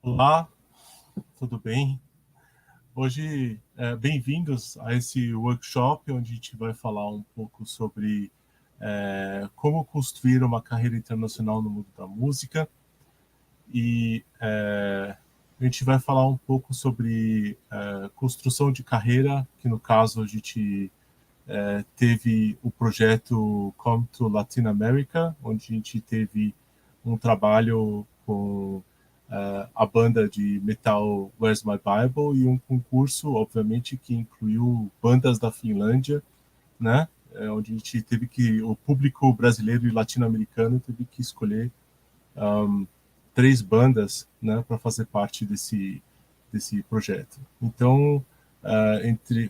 Olá, tudo bem? Hoje, bem-vindos a esse workshop, onde a gente vai falar um pouco sobre como construir uma carreira internacional no mundo da música. E a gente vai falar um pouco sobre construção de carreira, que no caso a gente teve o projeto Come to Latin America, onde a gente teve um trabalho com a banda de metal Where's My Bible e um concurso, obviamente, que incluiu bandas da Finlândia, né? Onde a gente teve que, o público brasileiro e latino-americano teve que escolher 3 bandas, né, para fazer parte desse projeto. Então,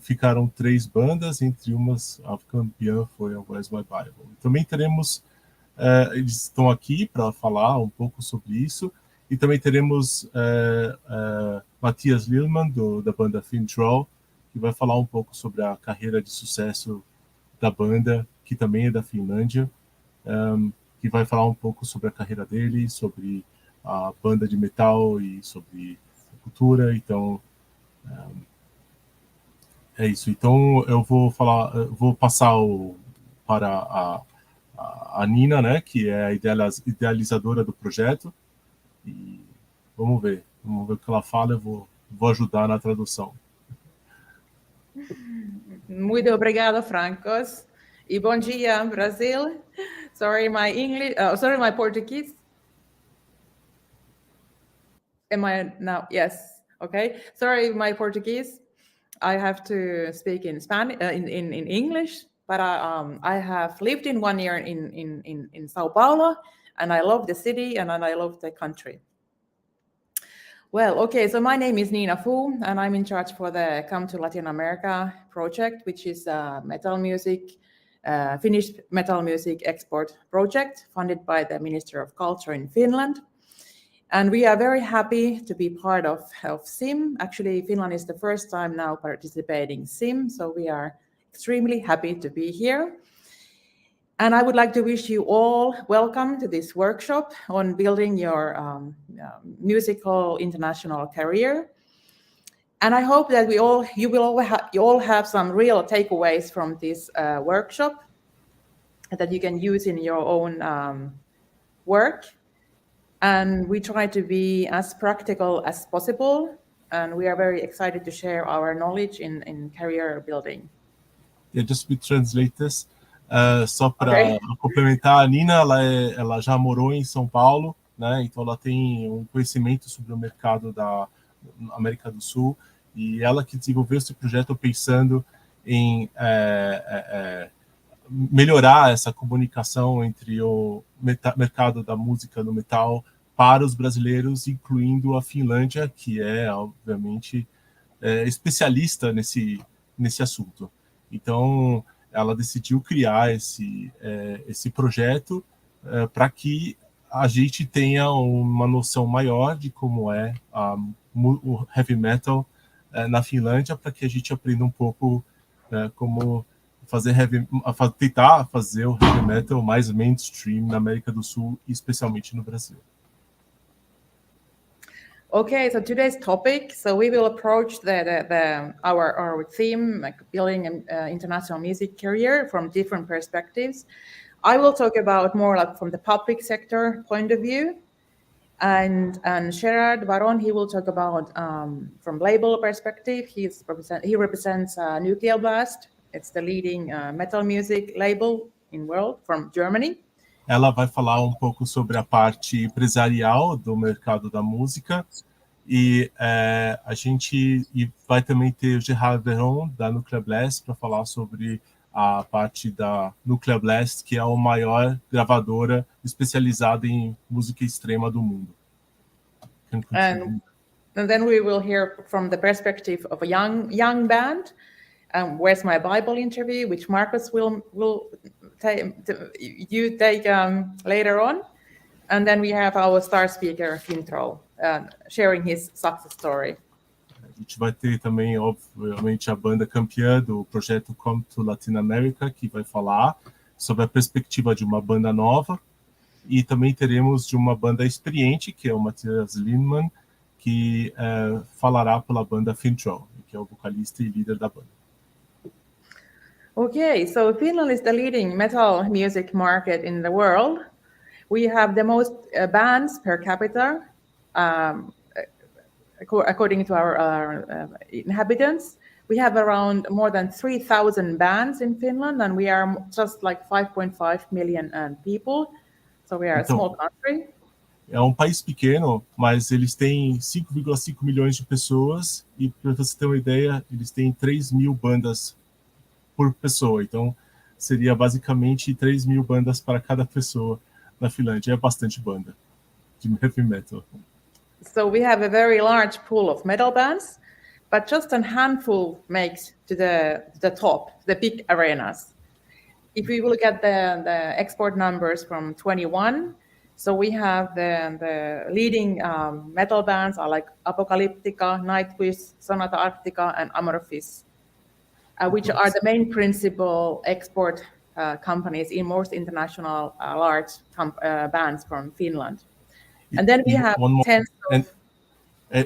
ficaram 3 bandas, entre umas a campeã foi a Where's My Bible. Também teremos, eles estão aqui para falar um pouco sobre isso. E também teremos Matthias Lillmann, da banda Fintroll, que vai falar um pouco sobre a carreira de sucesso da banda, que também é da Finlândia, que vai falar um pouco sobre a carreira dele, sobre a banda de metal e sobre a cultura. Então, é isso. Então, eu vou passar para a Nina, né, que é a idealizadora do projeto. E vamos ver o que ela fala, eu vou ajudar na tradução. Muito obrigada, Francos. E bom dia, Brasil. Sorry, my Portuguese. Am I now? Yes. Okay. Sorry, my Portuguese. I have to speak in Spanish, in English. But I have lived in 1 year in Sao Paulo, and I love the city and I love the country. Well, okay, so my name is Nina Fu, and I'm in charge for the Come to Latin America project, which is a Finnish metal music export project funded by the Minister of Culture in Finland. And we are very happy to be part of SIM. Actually, Finland is the first time now participating in SIM, so we are extremely happy to be here. And I would like to wish you all welcome to this workshop on building your musical international career. And I hope that you all have some real takeaways from this workshop that you can use in your own work. And we try to be as practical as possible. And we are very excited to share our knowledge in career building. Yeah, just to translate this. Só para complementar, a Nina, ela já morou em São Paulo, né? Então ela tem um conhecimento sobre o mercado da América do Sul, e ela que desenvolveu esse projeto pensando em melhorar essa comunicação entre o mercado da música no metal para os brasileiros, incluindo a Finlândia, que é, obviamente, especialista nesse assunto. Então, ela decidiu criar esse projeto para que a gente tenha uma noção maior de como é o heavy metal na Finlândia, para que a gente aprenda um pouco como tentar fazer o heavy metal mais mainstream na América do Sul, especialmente no Brasil. Okay, so today's topic, so we will approach our theme, like building an international music career from different perspectives. I will talk about more like from the public sector point of view, and Gerard Baron, he will talk about from label perspective. He represents Nuclear Blast. It's the leading metal music label in world from Germany. Ela vai falar um pouco sobre a parte empresarial do mercado da música e vai também ter o Gerard Veron da Nuclear Blast para falar sobre a parte da Nuclear Blast, que é a maior gravadora especializada em música extrema do mundo. And then we will hear from the perspective of a young band. Where's My Bible interview, which Marcus will take later on. And then we have our star speaker, Fintro, sharing his success story. A gente vai ter também, obviamente, a banda campeã do projeto Come to Latin America, que vai falar sobre a perspectiva de uma banda nova. E também teremos de uma banda experiente, que é o Matthias Lindman, que falará pela banda Fintro, que é o vocalista e líder da banda. Okay, so Finland is the leading metal music market in the world. We have the most bands per capita, according to our inhabitants. We have around more than 3,000 bands in Finland, and we are just like 5.5 million people. So we are a small country. É um país pequeno, mas eles têm 5,5 milhões de pessoas e, para você ter uma ideia, eles têm 3.000 bandas por pessoa. Então, seria basicamente 3.000 bandas para cada pessoa na Finlândia. É bastante banda de heavy metal. So we have a very large pool of metal bands, but just a handful makes to the top, the big arenas. If we look at the export numbers from 21, so we have the leading metal bands are like Apocalyptica, Nightwish, Sonata Arctica, and Amorphis, which are the main principal export companies in most international large bands from Finland. And then we have tens of...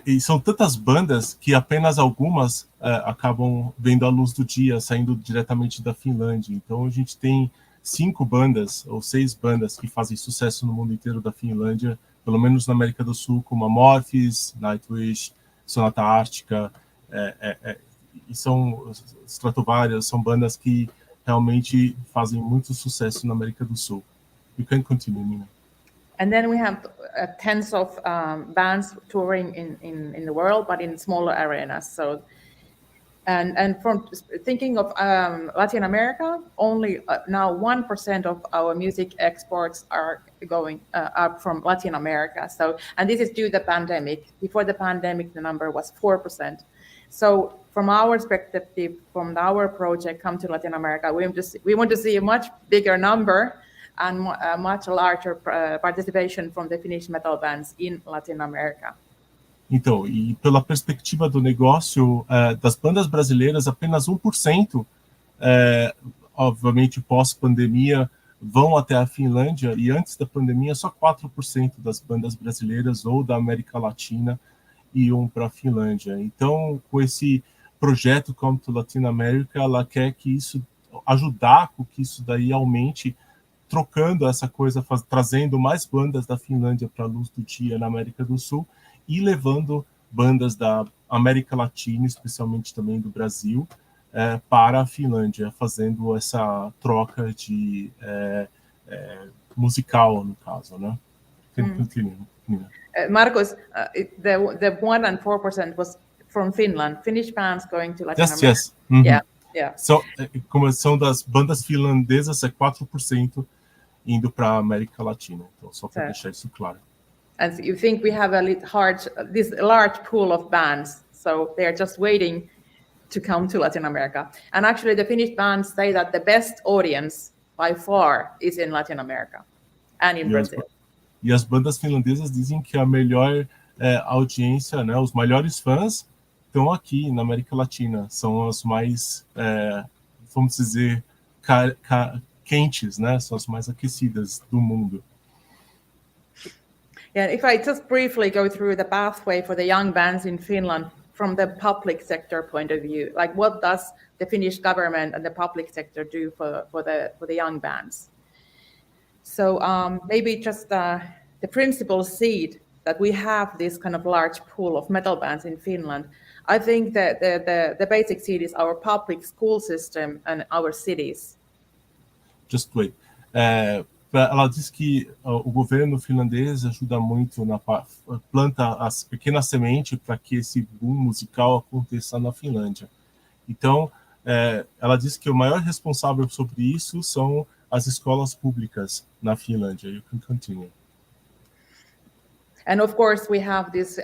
E são tantas bandas que apenas algumas acabam vendo a luz do dia, saindo diretamente da Finlândia. Então a gente tem 5 bandas ou 6 bandas que fazem sucesso no mundo inteiro da Finlândia, pelo menos na América do Sul, como Amorphis, Nightwish, Sonata Arctica, e são Stratovarius, são bandas que realmente fazem muito sucesso na América do Sul. You can continue, Nina. And then we have tens of bands touring in the world, but in smaller arenas. So, and from thinking of Latin America, only now 1% of our music exports are going up from Latin America. So, and this is due to the pandemic. Before the pandemic, the number was 4%. So, from our perspective, from our project, Come to Latin America, we want to see a much bigger number and a much larger participation from the Finnish metal bands in Latin America. Então, e pela perspectiva do negócio das bandas brasileiras, apenas 1%, obviamente pós-pandemia, vão até a Finlândia, e antes da pandemia só 4% das bandas brasileiras ou da América Latina iam para a Finlândia. Então, com esse projeto Come to Latin America, ela quer que isso, ajudar com que isso daí aumente, trocando essa coisa, trazendo mais bandas da Finlândia para a luz do dia na América do Sul e levando bandas da América Latina, especialmente também do Brasil, para a Finlândia, fazendo essa troca de musical, no caso, né? Continue. Marcos, the 1% and 4% was from Finland, Finnish bands going to Latin America. Yes. Mm-hmm. Yeah. So, como são das bandas finlandesas, 4% indo para a América Latina. Então, só para deixar isso claro. And you think we have this large pool of bands, so they are just waiting to come to Latin America. And actually, the Finnish bands say that the best audience by far is in Latin America and in Brazil. E as bandas finlandesas dizem que a melhor audiência, né, os maiores fãs estão aqui na América Latina. São as mais, vamos dizer, quentes, né? São as mais aquecidas do mundo. Yeah, if I just briefly go through the pathway for the young bands in Finland from the public sector point of view, like what does the Finnish government and the public sector do for the young bands? So maybe just the principal seed that we have this kind of large pool of metal bands in Finland. I think that the basic seed is our public school system and our cities. Just wait. Ela diz que o governo finlandês ajuda muito, planta as pequenas sementes para que esse boom musical aconteça na Finlândia. Então, ela diz que o maior responsável sobre isso são as escolas públicas na Finlândia. You can continue. And of course, we have these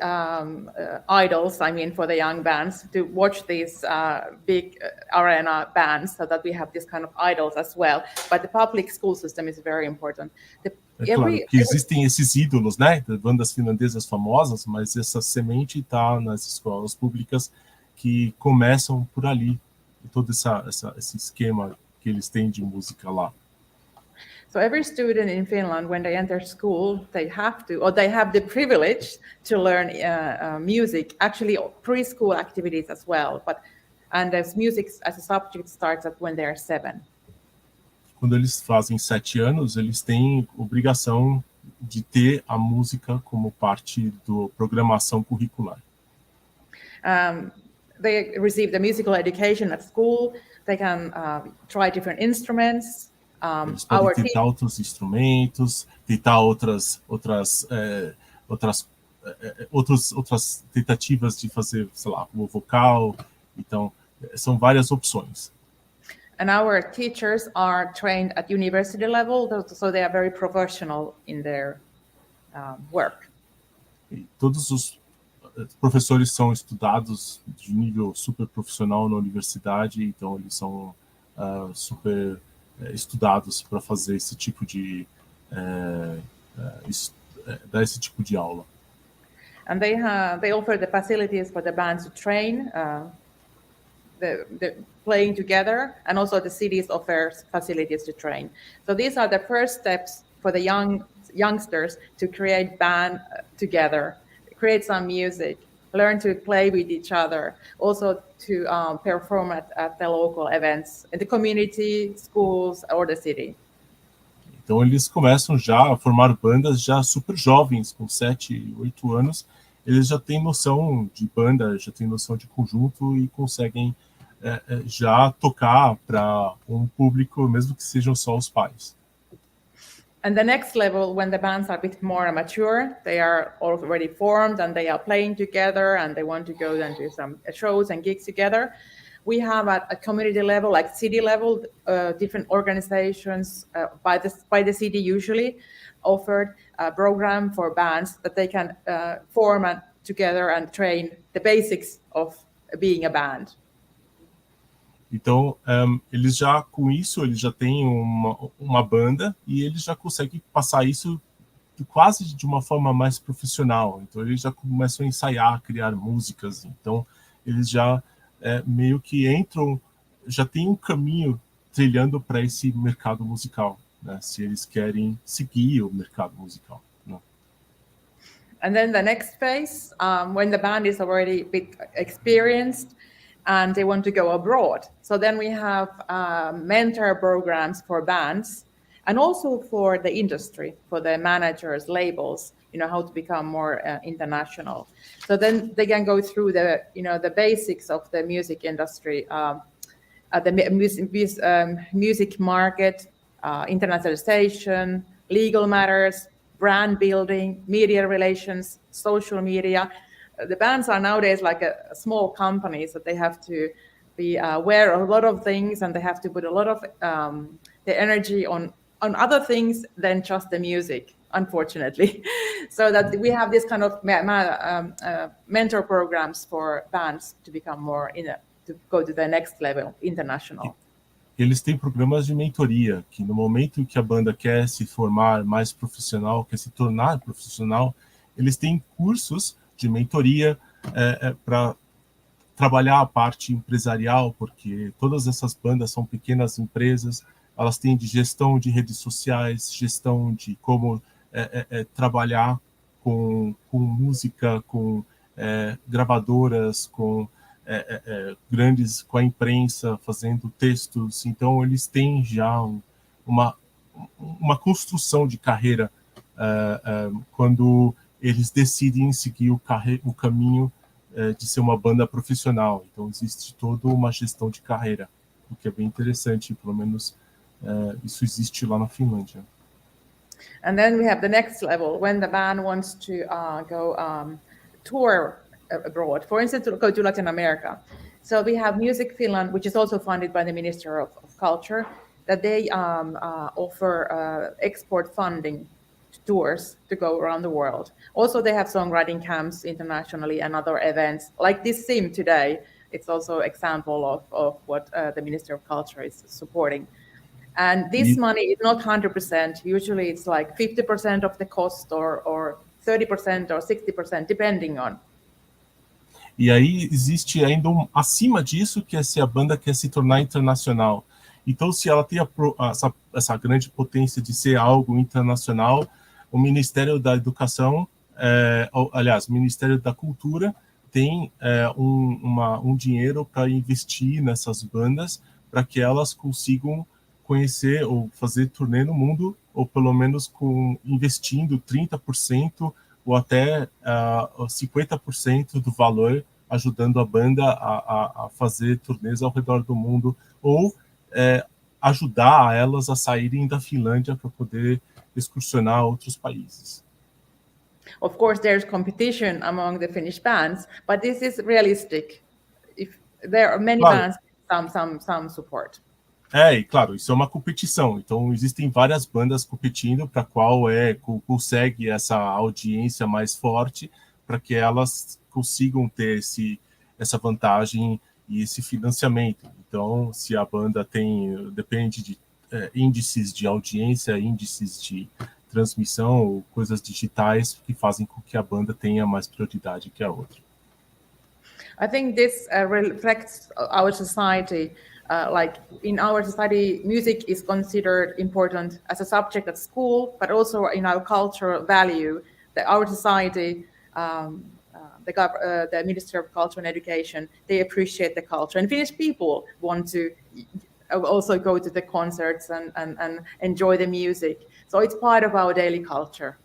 idols, I mean, for the young bands to watch these big arena bands, so that we have this kind of idols as well. But the public school system is very important. Claro que existem esses ídolos, né, de bandas finlandesas famosas, mas essa semente está nas escolas públicas que começam por ali, todo esse esquema que eles têm de música lá. So every student in Finland, when they enter school, they have the privilege to learn music, actually preschool activities as well. And as music as a subject starts at when they are 7. Quando eles fazem 7 anos, eles têm obrigação de ter a música como parte da programação curricular. They receive the musical education at school. They can try different instruments. Eles podem tentar outros instrumentos, tentar outras tentativas de fazer, sei lá, o vocal. Então, são várias opções. And our teachers are trained at university level, so they are very professional in their work. E todos os professores são estudados de nível super profissional na universidade, então eles são super estudados para fazer esse tipo de dar esse tipo de aula. And they offer the facilities for the bands to train, the playing together, and also the cities offer facilities to train. So these are the first steps for the youngsters to create band together, create some music, learn to play with each other, also to perform at the local events in the community, schools, or the city. Então eles começam já a formar bandas já super jovens, com 7, 8 anos. Eles já têm noção de banda, já têm noção de conjunto e conseguem já tocar para público, mesmo que sejam só os pais. And the next level, when the bands are a bit more mature, they are already formed and they are playing together and they want to go then to some shows and gigs together. We have at a community level, like city level, different organizations by the city usually offered a program for bands that they can form together and train the basics of being a band. Então, eles já, com isso, eles já têm uma banda e eles já conseguem passar isso quase de uma forma mais profissional. Então, eles já começam a ensaiar, criar músicas. Então, eles já meio que entram, já tem um caminho trilhando para esse mercado musical, né? Se eles querem seguir o mercado musical. Né? And then the next phase, when the band is already a bit experienced, and they want to go abroad. So then we have mentor programs for bands and also for the industry, for the managers, labels, how to become more international. So then they can go through the basics of the music industry, the music market, internationalization, legal matters, brand building, media relations, social media. The bands are nowadays like a small company, so they have to be aware of a lot of things, and they have to put a lot of the energy on other things than just the music, unfortunately. So that we have this kind of mentor programs for bands to become more to go to the next level, international. Eles têm programas de mentoria, que no momento que a banda quer se formar mais profissional, quer se tornar profissional, eles têm cursos de mentoria para trabalhar a parte empresarial, porque todas essas bandas são pequenas empresas, elas têm de gestão de redes sociais, gestão de como trabalhar com música, com gravadoras, com grandes, com a imprensa, fazendo textos. Então, eles têm já uma construção de carreira quando eles decidem seguir o caminho de ser uma banda profissional. Então, existe toda uma gestão de carreira, o que é bem interessante, pelo menos isso existe lá na Finlândia. And then we have the next level, when the band wants to go tour abroad, for instance, to go to Latin America. So we have Music Finland, which is also funded by the Minister of Culture, that they offer export funding tours to go around the world. Also, they have songwriting camps internationally and other events like this SIM today. It's also an example of what the Minister of Culture is supporting. And this money is not 100%. Usually it's like 50% of the cost or 30% or 60%, depending on. E aí existe ainda acima disso, que é se a banda quer se tornar internacional. Então, se ela tem essa grande potência de ser algo internacional, o Ministério da Educação, aliás, o Ministério da Cultura tem um dinheiro para investir nessas bandas, para que elas consigam conhecer ou fazer turnê no mundo, ou pelo menos investindo 30% ou até 50% do valor, ajudando a banda a fazer turnês ao redor do mundo, ou ajudar elas a saírem da Finlândia para poder excursionar outros países. Of course, there's competition among the Finnish bands, but this is realistic. If there are many bands, some support. E claro, isso é uma competição. Então, existem várias bandas competindo para qual consegue essa audiência mais forte, para que elas consigam ter essa vantagem e esse financiamento. Então, se a banda depende de índices de audiência, índices de transmissão ou coisas digitais que fazem com que a banda tenha mais prioridade que a outra. I think this reflects our society. Like in our society, music is considered important as a subject at school, but also in our cultural value. That our society, the Minister of Culture and Education, they appreciate the culture, and Finnish people want to also go to the concerts and enjoy the music. So it's part of our daily culture.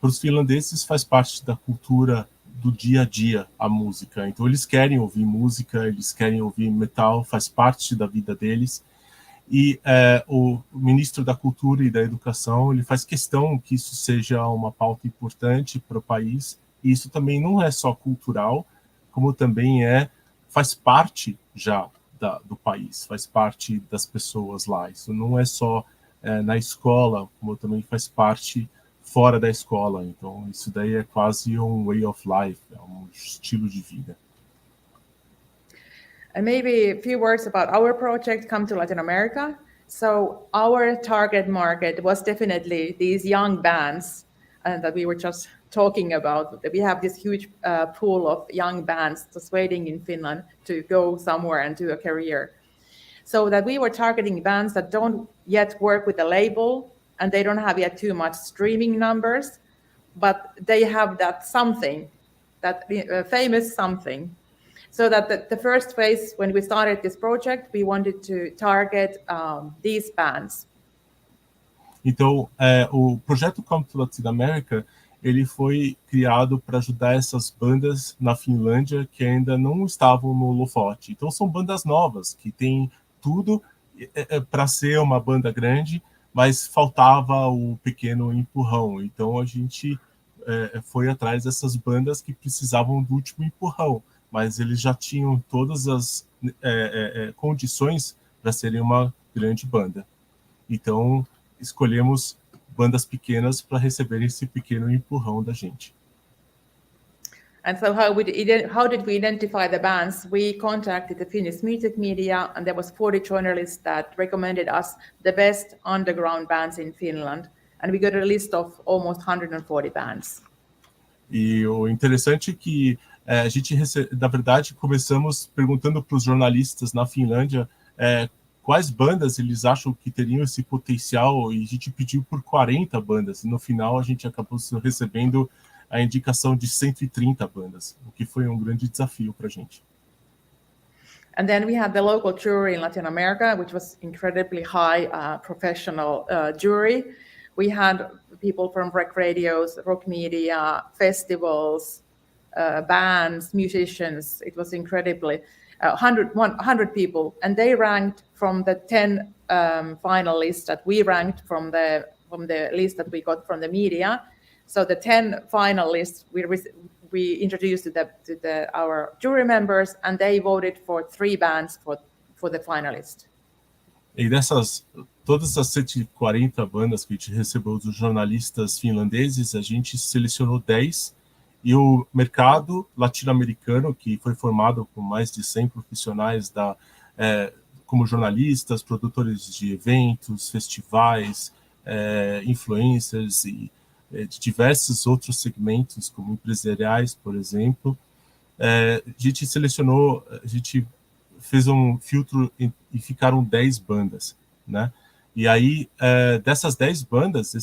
Para os finlandeses faz parte da cultura do dia a dia a música. Então eles querem ouvir música, eles querem ouvir metal, faz parte da vida deles. E o ministro da Cultura e da Educação, ele faz questão que isso seja uma pauta importante para o país. E isso também não é só cultural, como também faz parte já do país, faz parte das pessoas lá. Isso não é só na escola, como também faz parte fora da escola. Então, isso daí é quase um way of life, é um estilo de vida. And maybe a few words about our project, Come to Latin America. So our target market was definitely these young bands that we were just talking about. We have this huge pool of young bands just waiting in Finland to go somewhere and do a career. So that we were targeting bands that don't yet work with a label, and they don't have yet too much streaming numbers, but they have that something, that famous something. So that the first phase, when we started this project, we wanted to target these bands. Então, o projeto Come to Latin America, ele foi criado para ajudar essas bandas na Finlândia que ainda não estavam no holofote. Então, são bandas novas, que têm tudo para ser uma banda grande, mas faltava o pequeno empurrão. Então, a gente foi atrás dessas bandas que precisavam do último empurrão, mas eles já tinham todas as condições para serem uma grande banda. Então, escolhemos bandas pequenas para receber esse pequeno empurrão da gente. And so how did we identify the bands? We contacted the Finnish music media, and there was 40 journalists that recommended us the best underground bands in Finland, and we got a list of almost 140 bands. E o interessante é que A gente, na verdade, começamos perguntando para os jornalistas na Finlândia quais bandas eles acham que teriam esse potencial, e a gente pediu por 40 bandas, e no final a gente acabou recebendo a indicação de 130 bandas, o que foi um grande desafio para a gente. And then we had the local jury in Latin America, which was incredibly high professional jury. We had people from rec radios, rock media, festivals, bands, musicians. It was incredibly 100 people, and they ranked from the 10 finalists that we ranked from the list that we got from the media. So the 10 finalists we introduced to our jury members, and they voted for 3 bands for the finalists. E todas as 140 bandas que a gente recebeu dos jornalistas finlandeses, a gente selecionou 10, e o mercado latino-americano, que foi formado por mais de 100 profissionais como jornalistas, produtores de eventos, festivais, influencers e de diversos outros segmentos, como empresariais, por exemplo. A gente selecionou, a gente fez um filtro e ficaram 10 bandas, né? E aí, dessas 10 bandas,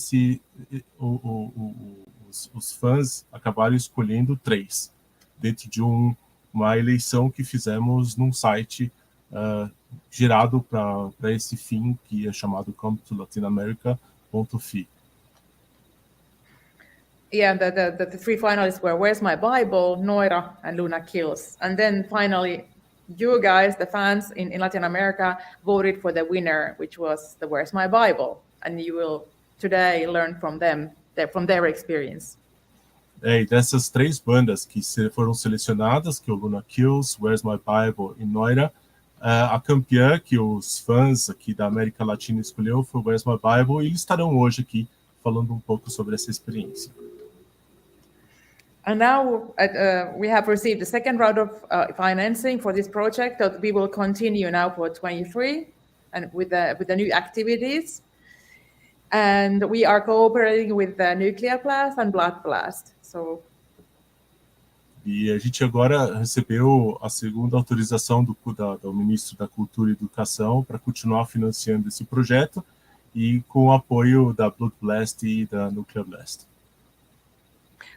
os fãs acabaram escolhendo 3, dentro de uma eleição que fizemos num site gerado para esse fim, que é chamado CONSTRUIR. Yeah, the 3 finalists were Where's My Bible, Noira, and Luna Kills. And then finally, you guys, the fans in Latin America, voted for the winner, which was the Where's My Bible. And you will today learn from them, from their experience. E dessas 3 bandas que foram selecionadas, que é o Luna Kills, Where's My Bible e Noira, a campeã que os fãs aqui da América Latina escolheu foi Where's My Bible, e eles estarão hoje aqui falando um pouco sobre essa experiência. And now we have received the second round of financing for this project that we will continue now for 23 and with the new activities. And we are cooperating with the Nuclear Blast and Blood Blast. E a gente agora recebeu a segunda autorização do ministro da Cultura e Educação para continuar financiando esse projeto, e com o apoio da Blood Blast e da Nuclear Blast.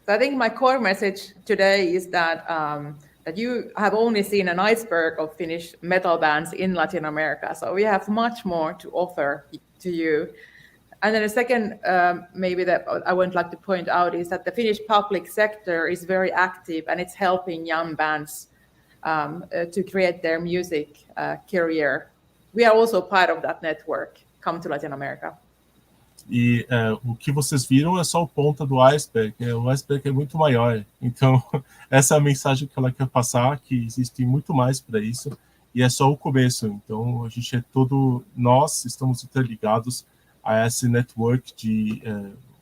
So I think my core message today is that you have only seen an iceberg of Finnish metal bands in Latin America. So we have much more to offer to you. And then the second, maybe that I would like to point out, is that the Finnish public sector is very active, and it's helping young bands to create their music career. We are also part of that network. Come to Latin America. E o que vocês viram é só a ponta do iceberg. O iceberg é muito maior. Então, essa é a mensagem que ela quer passar, que existe muito mais para isso, e é só o começo. Então, a gente nós estamos interligados a esse network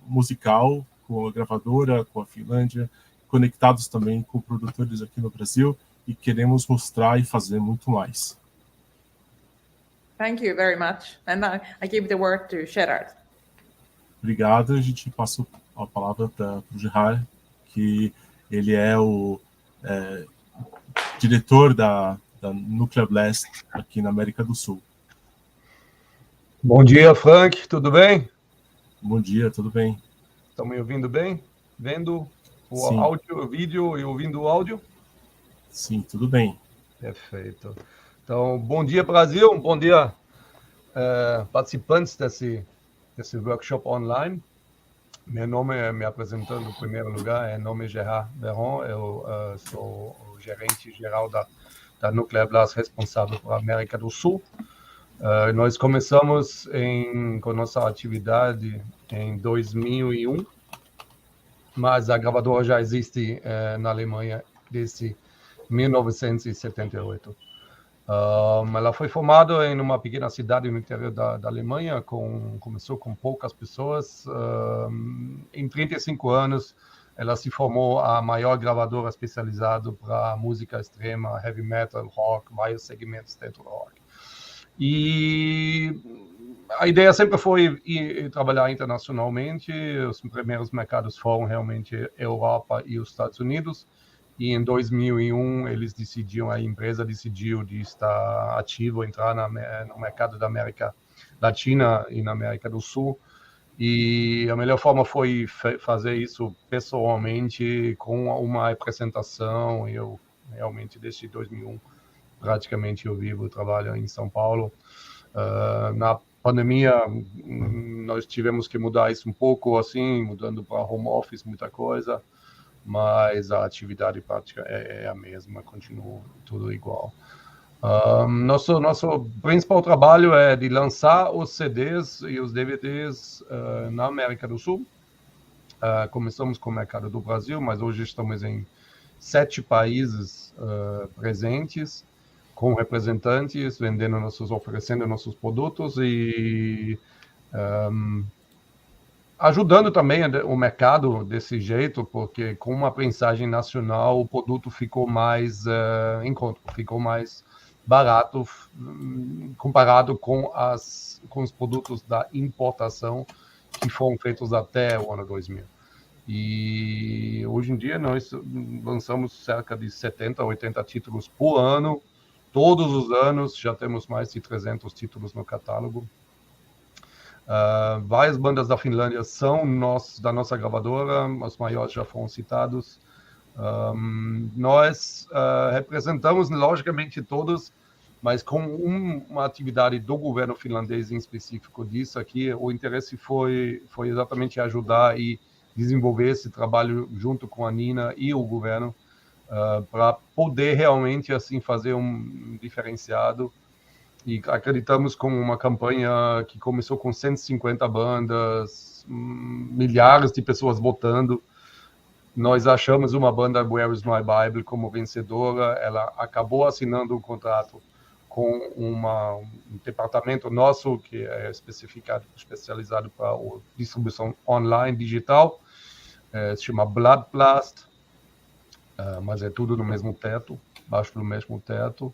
musical, com a gravadora, com a Finlândia, conectados também com produtores aqui no Brasil, e queremos mostrar e fazer muito mais. Thank you very much. And I give the word to Gerard. Obrigado. A gente passa a palavra para o Gerard, que ele é o diretor da Nuclear Blast aqui na América do Sul. Bom dia, Frank, tudo bem? Bom dia, tudo bem. Estão me ouvindo bem? Vendo o Sim. áudio, o vídeo e ouvindo o áudio? Sim, tudo bem. Perfeito. Então, bom dia, Brasil, bom dia, participantes desse workshop online. Meu nome, me apresentando em primeiro lugar, é nome Gerard Veron, eu sou o gerente geral da Nuclear Blast, responsável pela América do Sul. Nós começamos com nossa atividade em 2001, mas a gravadora já existe na Alemanha desde 1978. Ela foi formada em uma pequena cidade no interior da Alemanha, começou com poucas pessoas. Em 35 anos, ela se formou a maior gravadora especializada para música extrema, heavy metal, rock, vários segmentos dentro do rock. E a ideia sempre foi ir trabalhar internacionalmente. Os primeiros mercados foram realmente Europa e os Estados Unidos. e em 2001 a empresa decidiu de estar ativo, entrar no mercado da América Latina e na América do Sul. E a melhor forma foi fazer isso pessoalmente, com uma apresentação. Eu realmente, desde 2001, praticamente eu trabalho em São Paulo. Na pandemia, nós tivemos que mudar isso um pouco, assim, mudando para home office, muita coisa, mas a atividade prática é a mesma, continua tudo igual. Nosso principal trabalho é de lançar os CDs e os DVDs na América do Sul. Começamos com o mercado do Brasil, mas hoje estamos em 7 países presentes, com representantes, oferecendo nossos produtos e ajudando também o mercado desse jeito, porque com uma prensagem nacional o produto ficou mais em conta, ficou mais barato comparado com os produtos da importação que foram feitos até o ano 2000. E hoje em dia nós lançamos cerca de 70 a 80 títulos por ano, todos os anos, já temos mais de 300 títulos no catálogo. Várias bandas da Finlândia são da nossa gravadora, os maiores já foram citados. Nós representamos, logicamente, todos, mas com uma atividade do governo finlandês em específico disso aqui, o interesse foi exatamente ajudar e desenvolver esse trabalho junto com a Nina e o governo para poder realmente assim fazer um diferenciado. E acreditamos com uma campanha que começou com 150 bandas, milhares de pessoas votando. Nós achamos uma banda, Where is My Bible, como vencedora. Ela acabou assinando um contrato com um departamento nosso, que é especializado para a distribuição online digital. Se chama Blood Blast, mas é tudo no mesmo teto, baixo do mesmo teto.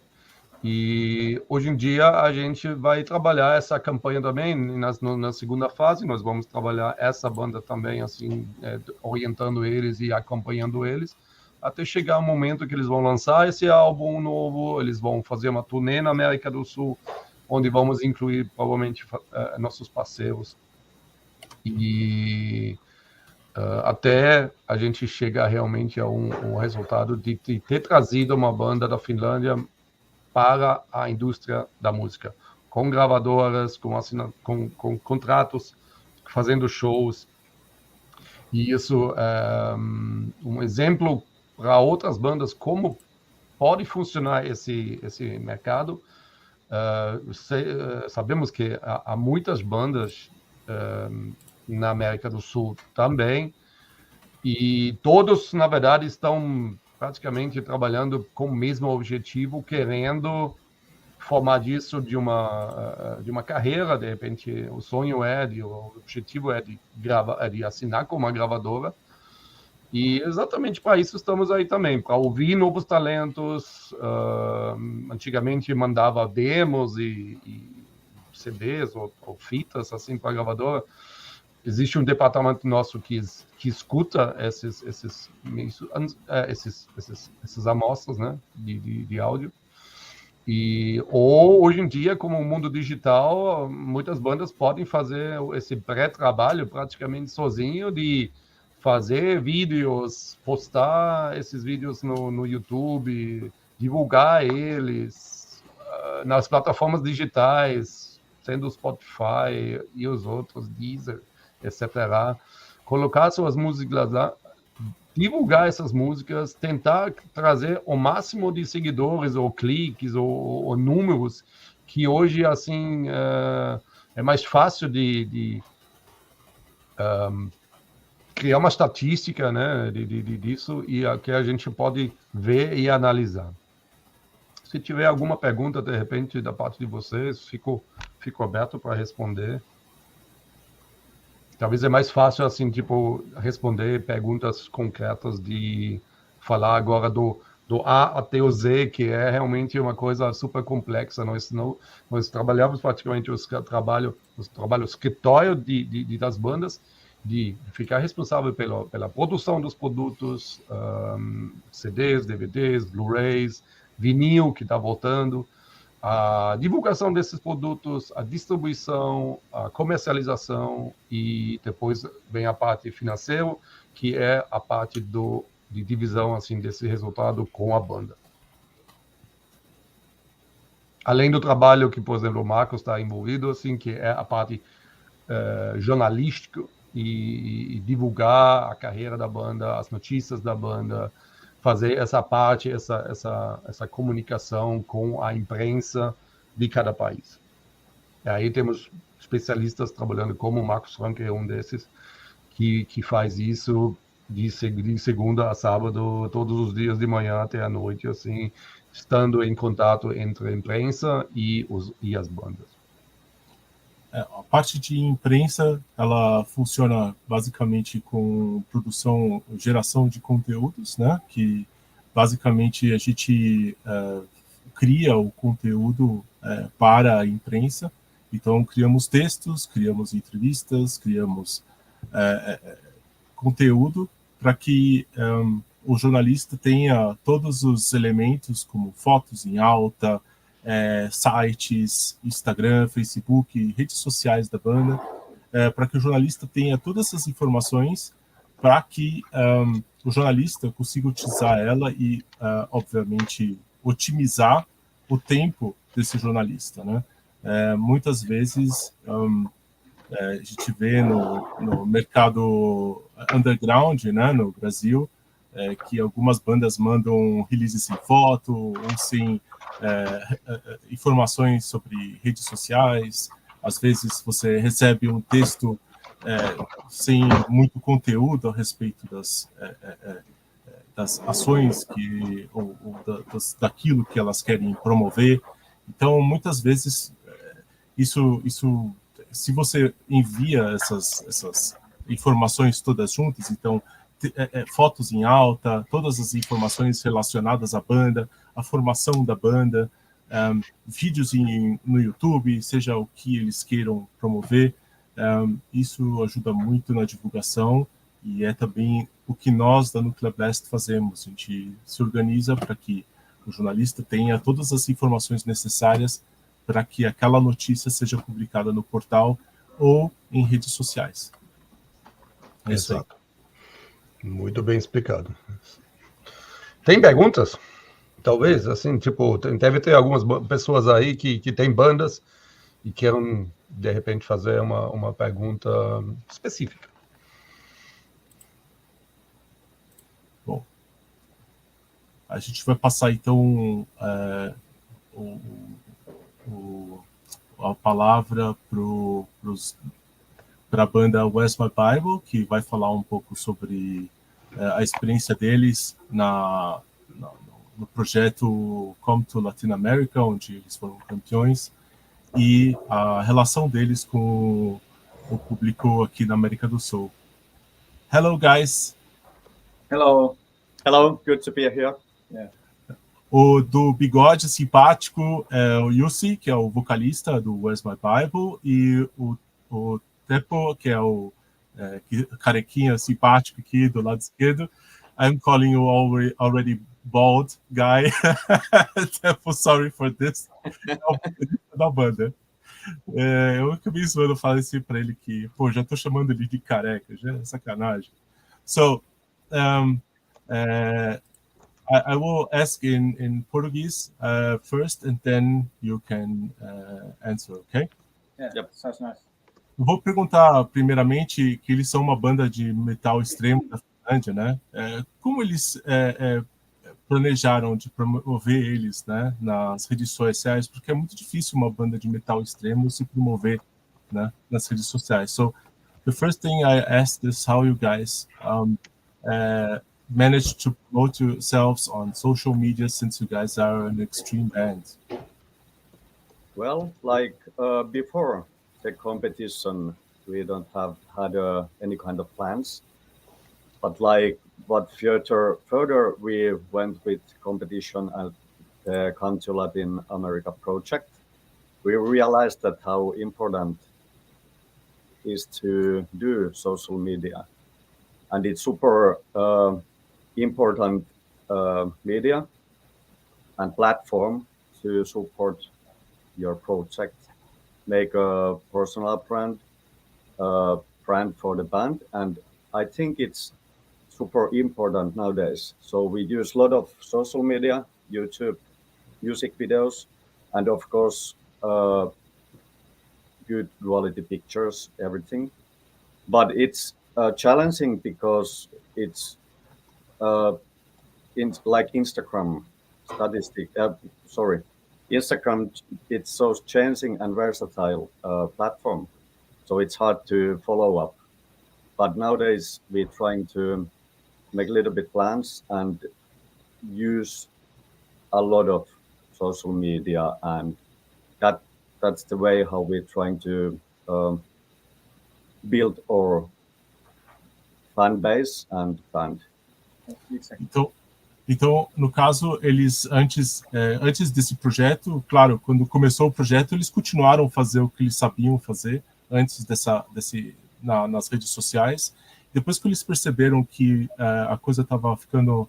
E hoje em dia a gente vai trabalhar essa campanha também na segunda fase. Nós vamos trabalhar essa banda também, assim, orientando eles e acompanhando eles, até chegar o momento que eles vão lançar esse álbum novo. Eles vão fazer uma turnê na América do Sul, onde vamos incluir provavelmente nossos parceiros. E até a gente chegar realmente a um resultado de ter trazido uma banda da Finlândia para a indústria da música, com gravadoras, com contratos, fazendo shows. E isso é um exemplo para outras bandas como pode funcionar esse mercado. Sabemos que há muitas bandas na América do Sul também, e todos, na verdade, estão praticamente trabalhando com o mesmo objetivo, querendo formar disso de uma carreira. De repente, o sonho o objetivo é de assinar com uma gravadora. E exatamente para isso estamos aí também, para ouvir novos talentos. Antigamente mandava demos e CDs ou fitas assim para a gravadora. Existe um departamento nosso que escuta essas amostras, né, de áudio. Ou hoje em dia, como o mundo digital, muitas bandas podem fazer esse pré-trabalho praticamente sozinho, de fazer vídeos, postar esses vídeos no YouTube, divulgar eles nas plataformas digitais, sendo o Spotify e os outros, Deezer, etc. Colocar suas músicas lá, divulgar essas músicas, tentar trazer o máximo de seguidores ou cliques ou números, que hoje assim é mais fácil de criar uma estatística, né, disso, e que a gente pode ver e analisar. Se tiver alguma pergunta, de repente, da parte de vocês, fico aberto para responder. Talvez é mais fácil, assim, tipo, responder perguntas concretas, de falar agora do A até o Z, que é realmente uma coisa super complexa. Nós trabalhamos praticamente o trabalho escritório das bandas, de ficar responsável pela produção dos produtos, CDs, DVDs, Blu-rays, vinil que está voltando, a divulgação desses produtos, a distribuição, a comercialização, e depois vem a parte financeira, que é a parte de divisão assim desse resultado com a banda. Além do trabalho que, por exemplo, o Marcos está envolvido, assim, que é a parte jornalística e divulgar a carreira da banda, as notícias da banda, fazer essa parte, essa comunicação com a imprensa de cada país. E aí temos especialistas trabalhando, como o Marcos Frank é um desses, que faz isso de segunda a sábado, todos os dias de manhã até a noite, assim, estando em contato entre a imprensa e as bandas. A parte de imprensa, ela funciona basicamente com produção, geração de conteúdos, né? Que basicamente a gente cria o conteúdo para a imprensa. Então, criamos textos, criamos entrevistas, criamos conteúdo para que o jornalista tenha todos os elementos, como fotos em alta, sites, Instagram, Facebook, redes sociais da banda, para que o jornalista tenha todas essas informações, para que o jornalista consiga utilizar ela e, obviamente, otimizar o tempo desse jornalista, né? Muitas vezes a gente vê no mercado underground, né, no Brasil, que algumas bandas mandam releases sem foto ou sem informações sobre redes sociais. Às vezes você recebe um texto sem muito conteúdo a respeito das ações daquilo que elas querem promover. Então, muitas vezes, isso se você envia essas informações todas juntas, então, fotos em alta, todas as informações relacionadas à banda, a formação da banda, vídeos no YouTube, seja o que eles queiram promover, isso ajuda muito na divulgação e é também o que nós da Nuclear Blast fazemos. A gente se organiza para que o jornalista tenha todas as informações necessárias para que aquela notícia seja publicada no portal ou em redes sociais. É isso aí. Muito bem explicado. Tem perguntas? Talvez, assim, tipo, deve ter algumas pessoas aí que têm bandas e queiram, de repente, fazer uma pergunta específica. Bom, a gente vai passar, então, a palavra para a banda Where's My Bible, que vai falar um pouco sobre a experiência deles no projeto Come to Latin America, onde eles foram campeões, e a relação deles com o público aqui na América do Sul. Hello, guys. Hello. Hello, good to be here. Yeah. O do bigode simpático é o Yussi, que é o vocalista do Where's My Bible, e o Tepo, que é o carequinha simpático aqui do lado esquerdo. I'm calling you already bald guy. Tepo, sorry for this. É o vocalista da banda. Eu acabei zoando, falei assim para ele que, pô, já tô chamando ele de careca, já é sacanagem. So, I will ask in Portuguese first, and then you can answer, okay? Yeah, yep, sounds nice. Eu vou perguntar, primeiramente, que eles são uma banda de metal extremo da Finlândia, né? Como eles planejaram de promover eles, né, nas redes sociais? Porque é muito difícil uma banda de metal extremo se promover, né, nas redes sociais. So, the first thing I asked is how you guys managed to promote yourselves on social media, since you guys are an extreme band. Well, like before the competition, we don't have had any kind of plans. But like what further we went with competition at the Come to Latin America project, we realized that how important is to do social media, and it's super important media and platform to support your project, make a personal brand for the band, and I think it's super important nowadays. So we use a lot of social media, YouTube, music videos, and of course good quality pictures, everything. But it's challenging because it's like Instagram statistic. Instagram. It's so changing and versatile platform, so it's hard to follow up. But nowadays we're trying to make a little bit plans and use a lot of social media, and that's the way how we're trying to build our fan base and band. Então, no caso, eles antes desse projeto, claro, quando começou o projeto, eles continuaram a fazer o que eles sabiam fazer antes nas redes sociais. Depois que eles perceberam que a coisa estava ficando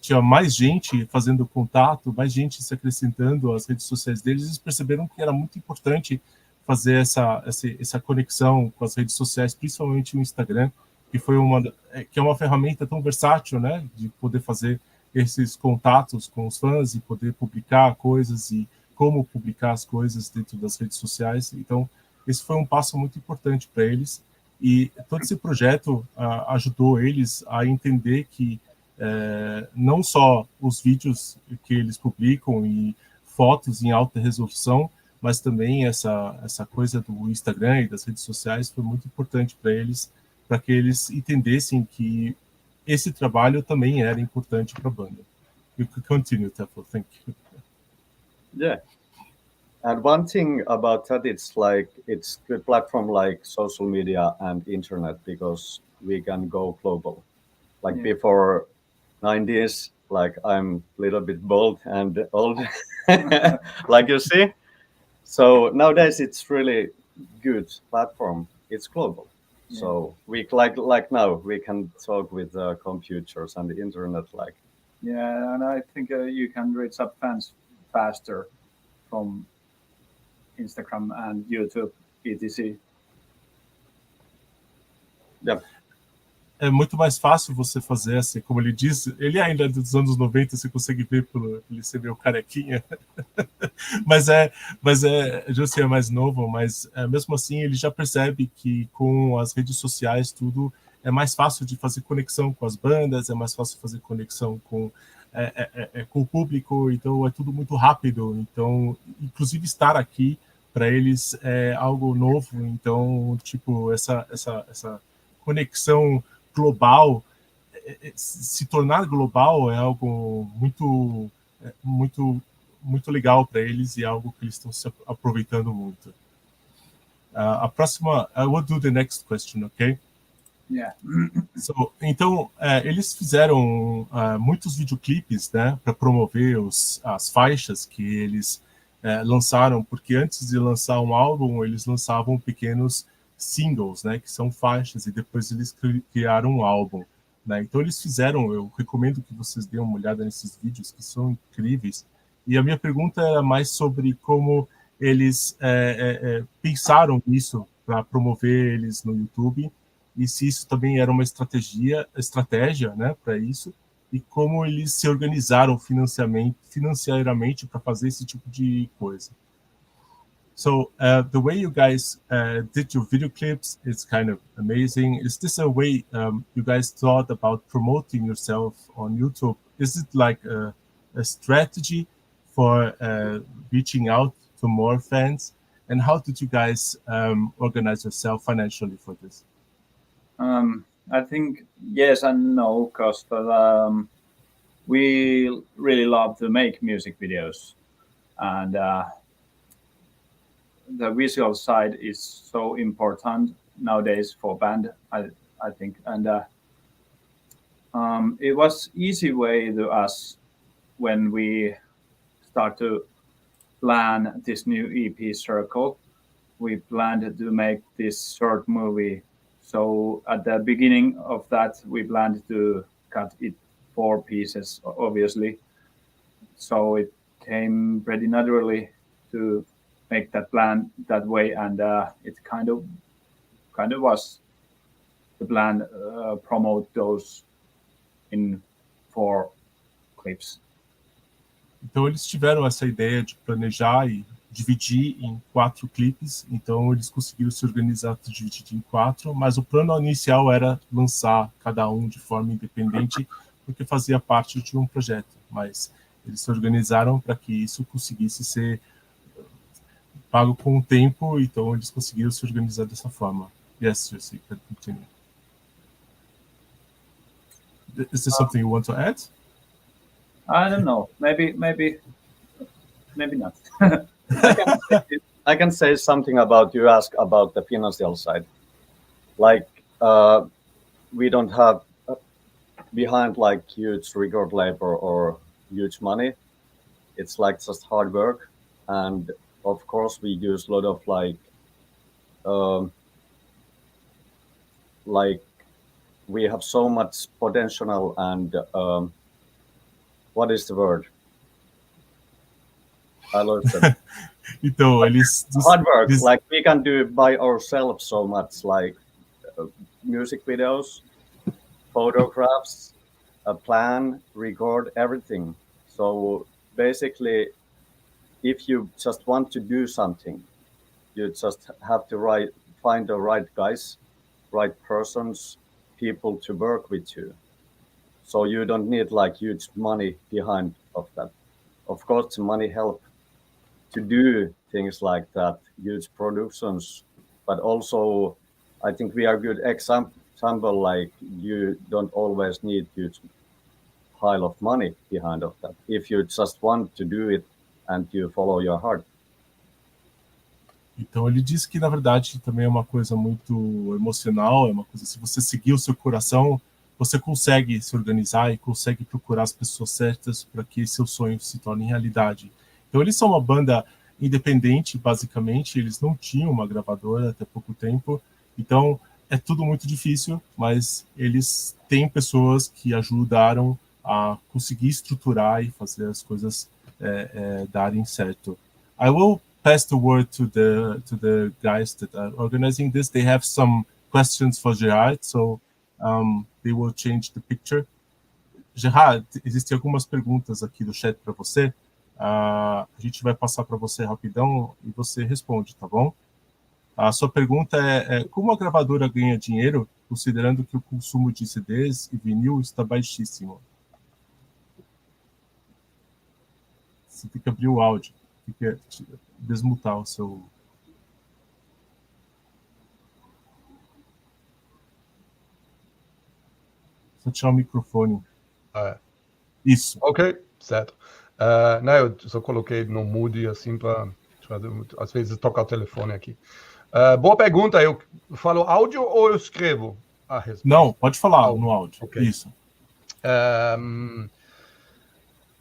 tinha mais gente fazendo contato, mais gente se acrescentando às redes sociais deles, eles perceberam que era muito importante fazer essa conexão com as redes sociais, principalmente o Instagram, que é uma ferramenta tão versátil, né, de poder fazer esses contatos com os fãs e poder publicar coisas e como publicar as coisas dentro das redes sociais. Então, esse foi um passo muito importante para eles, e todo esse projeto ajudou eles a entender que não só os vídeos que eles publicam e fotos em alta resolução, mas também essa coisa do Instagram e das redes sociais foi muito importante para eles, para que eles entendessem que esse trabalho também era importante para a banda. You could continue, Tefo. Thank you. Yeah. And one thing about that, it's good platform like social media and internet, because we can go global. Like before 90s, like I'm a little bit bold and old, like you see. So nowadays it's really good platform. It's global. Yeah. So we like now we can talk with computers and the internet. Yeah, and I think you can reach up fans faster from Instagram and YouTube, etc. Yeah. É muito mais fácil você fazer assim, como ele diz, ele ainda é dos anos 90, você consegue ver ele ser meio carequinha, mas Jussi é mais novo, mas mesmo assim ele já percebe que com as redes sociais tudo é mais fácil de fazer conexão com as bandas, é mais fácil fazer conexão com o público, então é tudo muito rápido, então inclusive estar aqui para eles é algo novo, então tipo essa conexão global, se tornar global é algo muito legal para eles e algo que eles estão se aproveitando muito. A próxima, I will do the next question, okay? Yeah. Então, eles fizeram muitos videoclipes, né, para promover as faixas que eles lançaram, porque antes de lançar um álbum, eles lançavam pequenos singles, né, que são faixas, e depois eles criaram um álbum, né? Então eles fizeram, eu recomendo que vocês deem uma olhada nesses vídeos, que são incríveis. E a minha pergunta era mais sobre como eles pensaram nisso para promover eles no YouTube, e se isso também era uma estratégia, né, para isso, e como eles se organizaram financeiramente para fazer esse tipo de coisa. So the way you guys did your video clips is kind of amazing. Is this a way you guys thought about promoting yourself on YouTube? Is it like a strategy for reaching out to more fans? And how did you guys organize yourself financially for this? I think yes and no, because we really love to make music videos, and the visual side is so important nowadays for band, I think, and it was easy way to us when we start to plan this new EP circle. we planned to make this short movie. So at the beginning of that, we planned to cut it 4 pieces, obviously. So it came pretty naturally to make that plan that way, and it kind of was the plan, promote those in 4 clips. Então eles tiveram essa ideia de planejar e dividir em 4 clipes, então eles conseguiram se organizar para dividir em 4, mas o plano inicial era lançar cada um de forma independente, porque fazia parte de um projeto, mas eles se organizaram para que isso conseguisse ser pago com o tempo, então eles conseguiram se organizar dessa forma. Yes, Jesse, continue. Is there something you want to add? I don't know. Maybe not. I can say something about, you ask about the financial side. Like, we don't have behind like huge record labor or huge money. It's like just hard work. And of course we use a lot of like we have so much potential and what is the word? I lost it. Então, eles... Hard work, like we can do by ourselves so much, like music videos, photographs, a plan, record, everything. So basically, if you just want to do something, you just have to find the right guys, right persons, people to work with you. So you don't need like huge money behind of that. Of course, the money help to do things like that, huge productions, but also I think we are good example, like you don't always need huge pile of money behind of that. If you just want to do it and you follow your heart. Então ele disse que na verdade também é uma coisa muito emocional, é uma coisa, se você seguir o seu coração, você consegue se organizar e consegue procurar as pessoas certas para que seu sonho se torne realidade. Então eles são uma banda independente, basicamente, eles não tinham uma gravadora até pouco tempo, então é tudo muito difícil, mas eles têm pessoas que ajudaram a conseguir estruturar e fazer as coisas darem certo. I will pass the word to the guys that are organizing this. They have some questions for Gerard, so they will change the picture. Gerard, existem algumas perguntas aqui do chat para você. A gente vai passar para você rapidão e você responde, tá bom? A sua pergunta é como a gravadora ganha dinheiro, considerando que o consumo de CDs e vinil está baixíssimo? Você tem que abrir o áudio, tem que desmutar o seu... Só tirar o microfone. Isso. Ok, certo. Não, eu só coloquei no mute assim para às vezes tocar o telefone aqui. Boa pergunta. Eu falo áudio ou eu escrevo a resposta? Não, pode falar no áudio. Okay. Isso.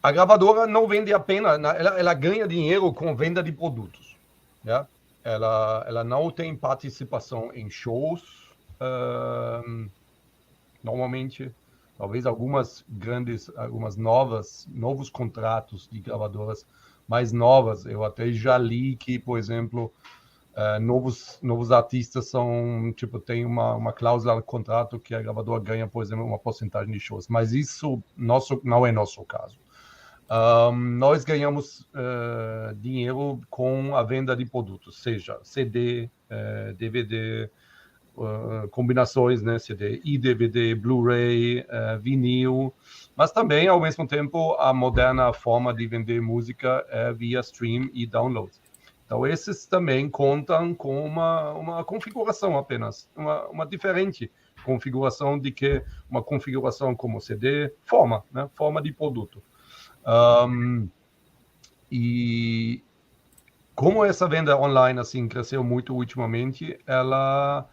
A gravadora não vende apenas, ela ganha dinheiro com venda de produtos. Yeah? Ela não tem participação em shows. Normalmente, talvez algumas novos contratos de gravadoras mais novas. Eu até já li que, por exemplo, novos artistas tem uma cláusula no contrato que a gravadora ganha, por exemplo, uma porcentagem de shows. Mas isso não é nosso caso. Nós ganhamos dinheiro com a venda de produtos, seja CD, DVD, combinações, né, CD e DVD, Blu-ray, vinil, mas também, ao mesmo tempo, a moderna forma de vender música é via stream e download. Então, esses também contam com uma configuração apenas, uma diferente configuração de que uma configuração como CD, forma de produto. E como essa venda online assim cresceu muito ultimamente, ela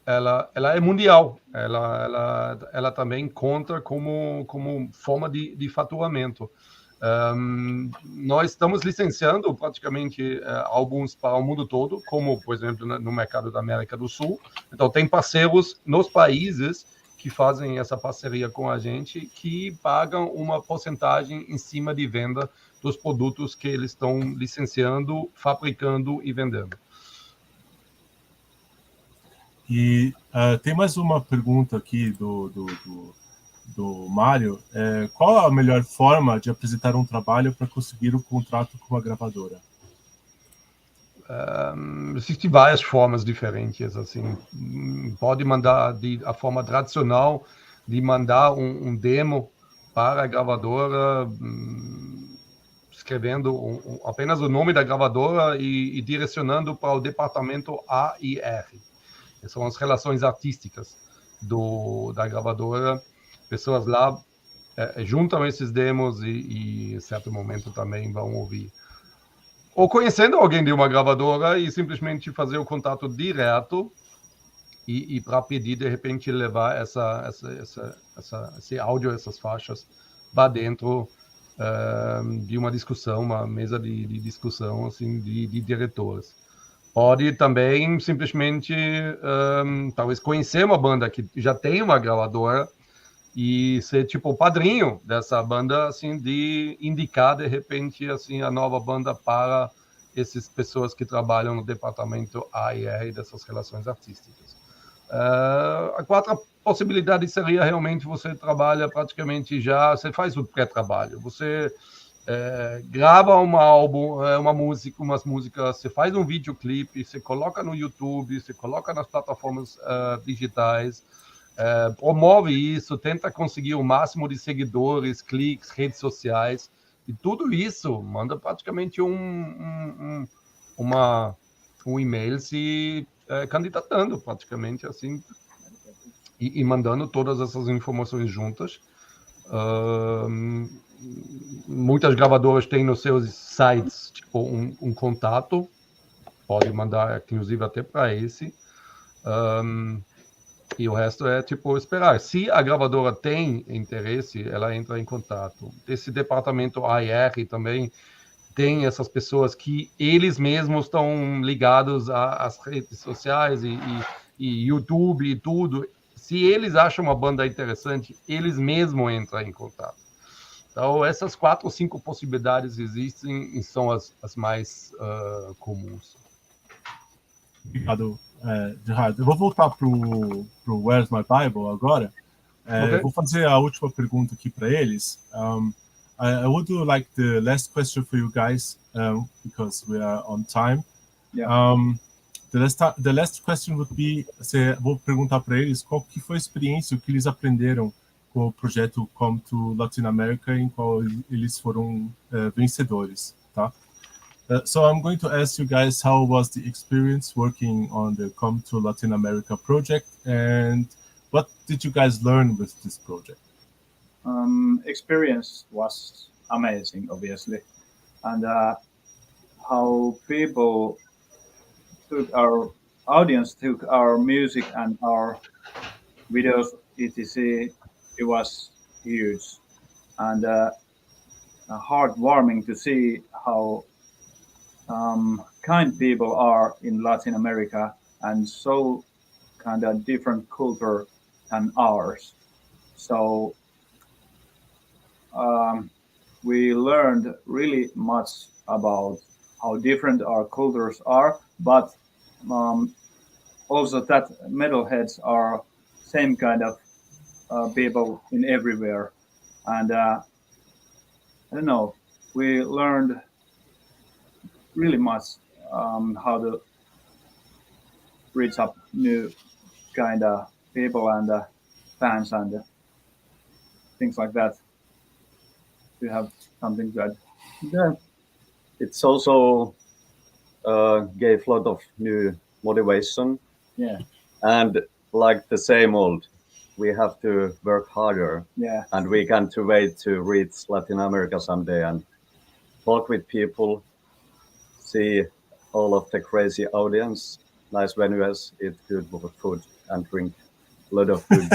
é mundial. Ela também conta como forma de faturamento. Nós estamos licenciando praticamente álbuns para o mundo todo, como, por exemplo, no mercado da América do Sul. Então, tem parceiros nos países que fazem essa parceria com a gente, que pagam uma porcentagem em cima de venda dos produtos que eles estão licenciando, fabricando e vendendo. E tem mais uma pergunta aqui do Mário. Qual a melhor forma de apresentar um trabalho para conseguir um contrato com uma gravadora? Existem várias formas diferentes, assim. Pode mandar a forma tradicional de mandar um demo para a gravadora, escrevendo apenas o nome da gravadora e direcionando para o departamento A e R. São as relações artísticas da gravadora. Pessoas lá juntam esses demos e em certo momento também vão ouvir. Ou conhecendo alguém de uma gravadora e simplesmente fazer o contato direto e para pedir, de repente, levar esse áudio, essas faixas, para dentro de uma discussão, uma mesa de discussão assim, de diretores. Pode também simplesmente, talvez, conhecer uma banda que já tem uma gravadora e ser tipo o padrinho dessa banda, assim, de indicar, de repente, assim, a nova banda para essas pessoas que trabalham no departamento A e R dessas relações artísticas. A quarta possibilidade seria realmente você trabalha praticamente você faz o pré-trabalho, você grava um álbum, umas músicas, você faz um videoclipe, você coloca no YouTube, você coloca nas plataformas digitais, promove isso, tenta conseguir o máximo de seguidores, cliques, redes sociais, e tudo isso manda praticamente um e-mail se candidatando praticamente assim e mandando todas essas informações juntas. Muitas gravadoras têm nos seus sites tipo um contato, pode mandar inclusive até para esse. E o resto é, tipo, esperar. Se a gravadora tem interesse, ela entra em contato. Esse departamento AR também tem essas pessoas que eles mesmos estão ligados às redes sociais e YouTube e tudo. Se eles acham uma banda interessante, eles mesmos entram em contato. Então, essas 4 ou 5 possibilidades existem e são as mais comuns. Obrigado, Gerardo. Eu vou voltar para o Where's My Bible agora. Okay. Vou fazer a última pergunta aqui para eles. I would do like the last question for you guys because we are on time. Yeah. The last question would be, vou perguntar para eles qual que foi a experiência, o que eles aprenderam com o projeto Come to Latin America, em qual eles foram vencedores, tá? So I'm going to ask you guys, how was the experience working on the Come to Latin America project, and what did you guys learn with this project? Experience was amazing, obviously, and how people our audience took our music and our videos, etc. It was huge and heartwarming to see how kind people are in Latin America and so kind of different culture than ours. So we learned really much about how different our cultures are, but also that metalheads are same kind of people in everywhere. And I don't know, we learned really much how to reach up new kind of people and fans and things like that. Do you have something to add? Yeah, it's also gave a lot of new motivation. Yeah. And like the same old, we have to work harder. Yeah. And we can't wait to reach Latin America someday and talk with people, see all of the crazy audience, nice venues, eat good food and drink. a lot of food.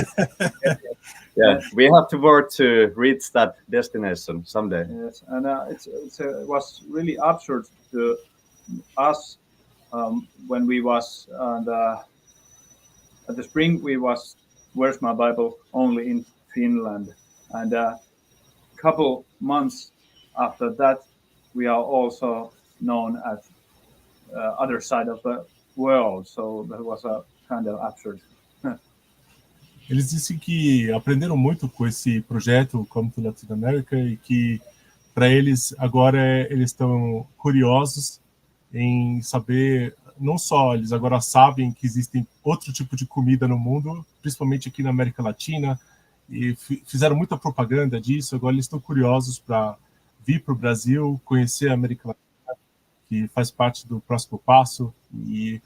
Yeah, we have to work to reach that destination someday. Yes, and it was really absurd to us when we was at the spring. We was Where's My Bible only in Finland, and couple months after that, we are also known at other side of the world. So that was a kind of absurd. Eles dizem que aprenderam muito com esse projeto Come to Latin America e que para eles agora eles estão curiosos em saber, não só eles agora sabem que existem outro tipo de comida no mundo, principalmente aqui na América Latina, e fizeram muita propaganda disso, agora eles estão curiosos para vir para o Brasil, conhecer a América Latina, que faz parte do próximo passo, e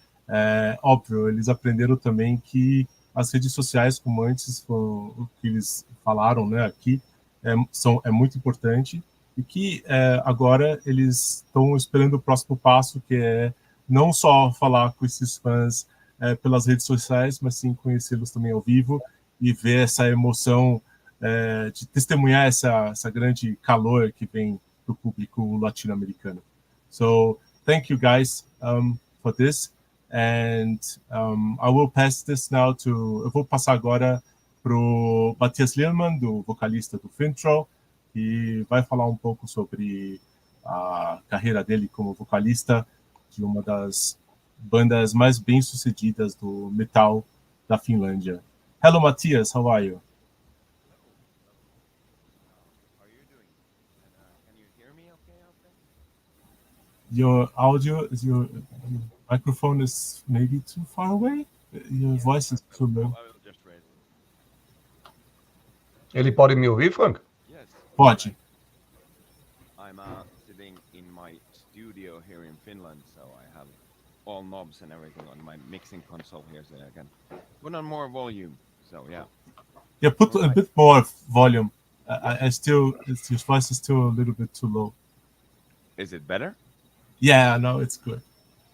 óbvio, eles aprenderam também que as redes sociais, como antes o que eles falaram, né, aqui, é muito importante, e que agora eles estão esperando o próximo passo, que é não só falar com esses fãs pelas redes sociais, mas sim conhecê-los também ao vivo e ver essa emoção de testemunhar essa grande calor que vem do público latino-americano. So, thank you guys for this. And I will pass this now to... Eu vou passar agora para o Matthias Lillmann, do vocalista do Fintroll, que vai falar um pouco sobre a carreira dele como vocalista de uma das bandas mais bem-sucedidas do metal da Finlândia. Hello, Matthias, how are you? How are you doing? And, can you hear me okay out there? Your audio, your microphone is maybe too far away? Your voice is too low. I will just raise it. Ele pode me ouvir, Frank? Yes. Pode. I'm sitting in my studio here in Finland, so I have all knobs and everything on my mixing console here, so I can put on more volume. So yeah. Yeah, put a bit more volume. I still, your voice is still a little bit too low. Is it better? Yeah, no, it's good.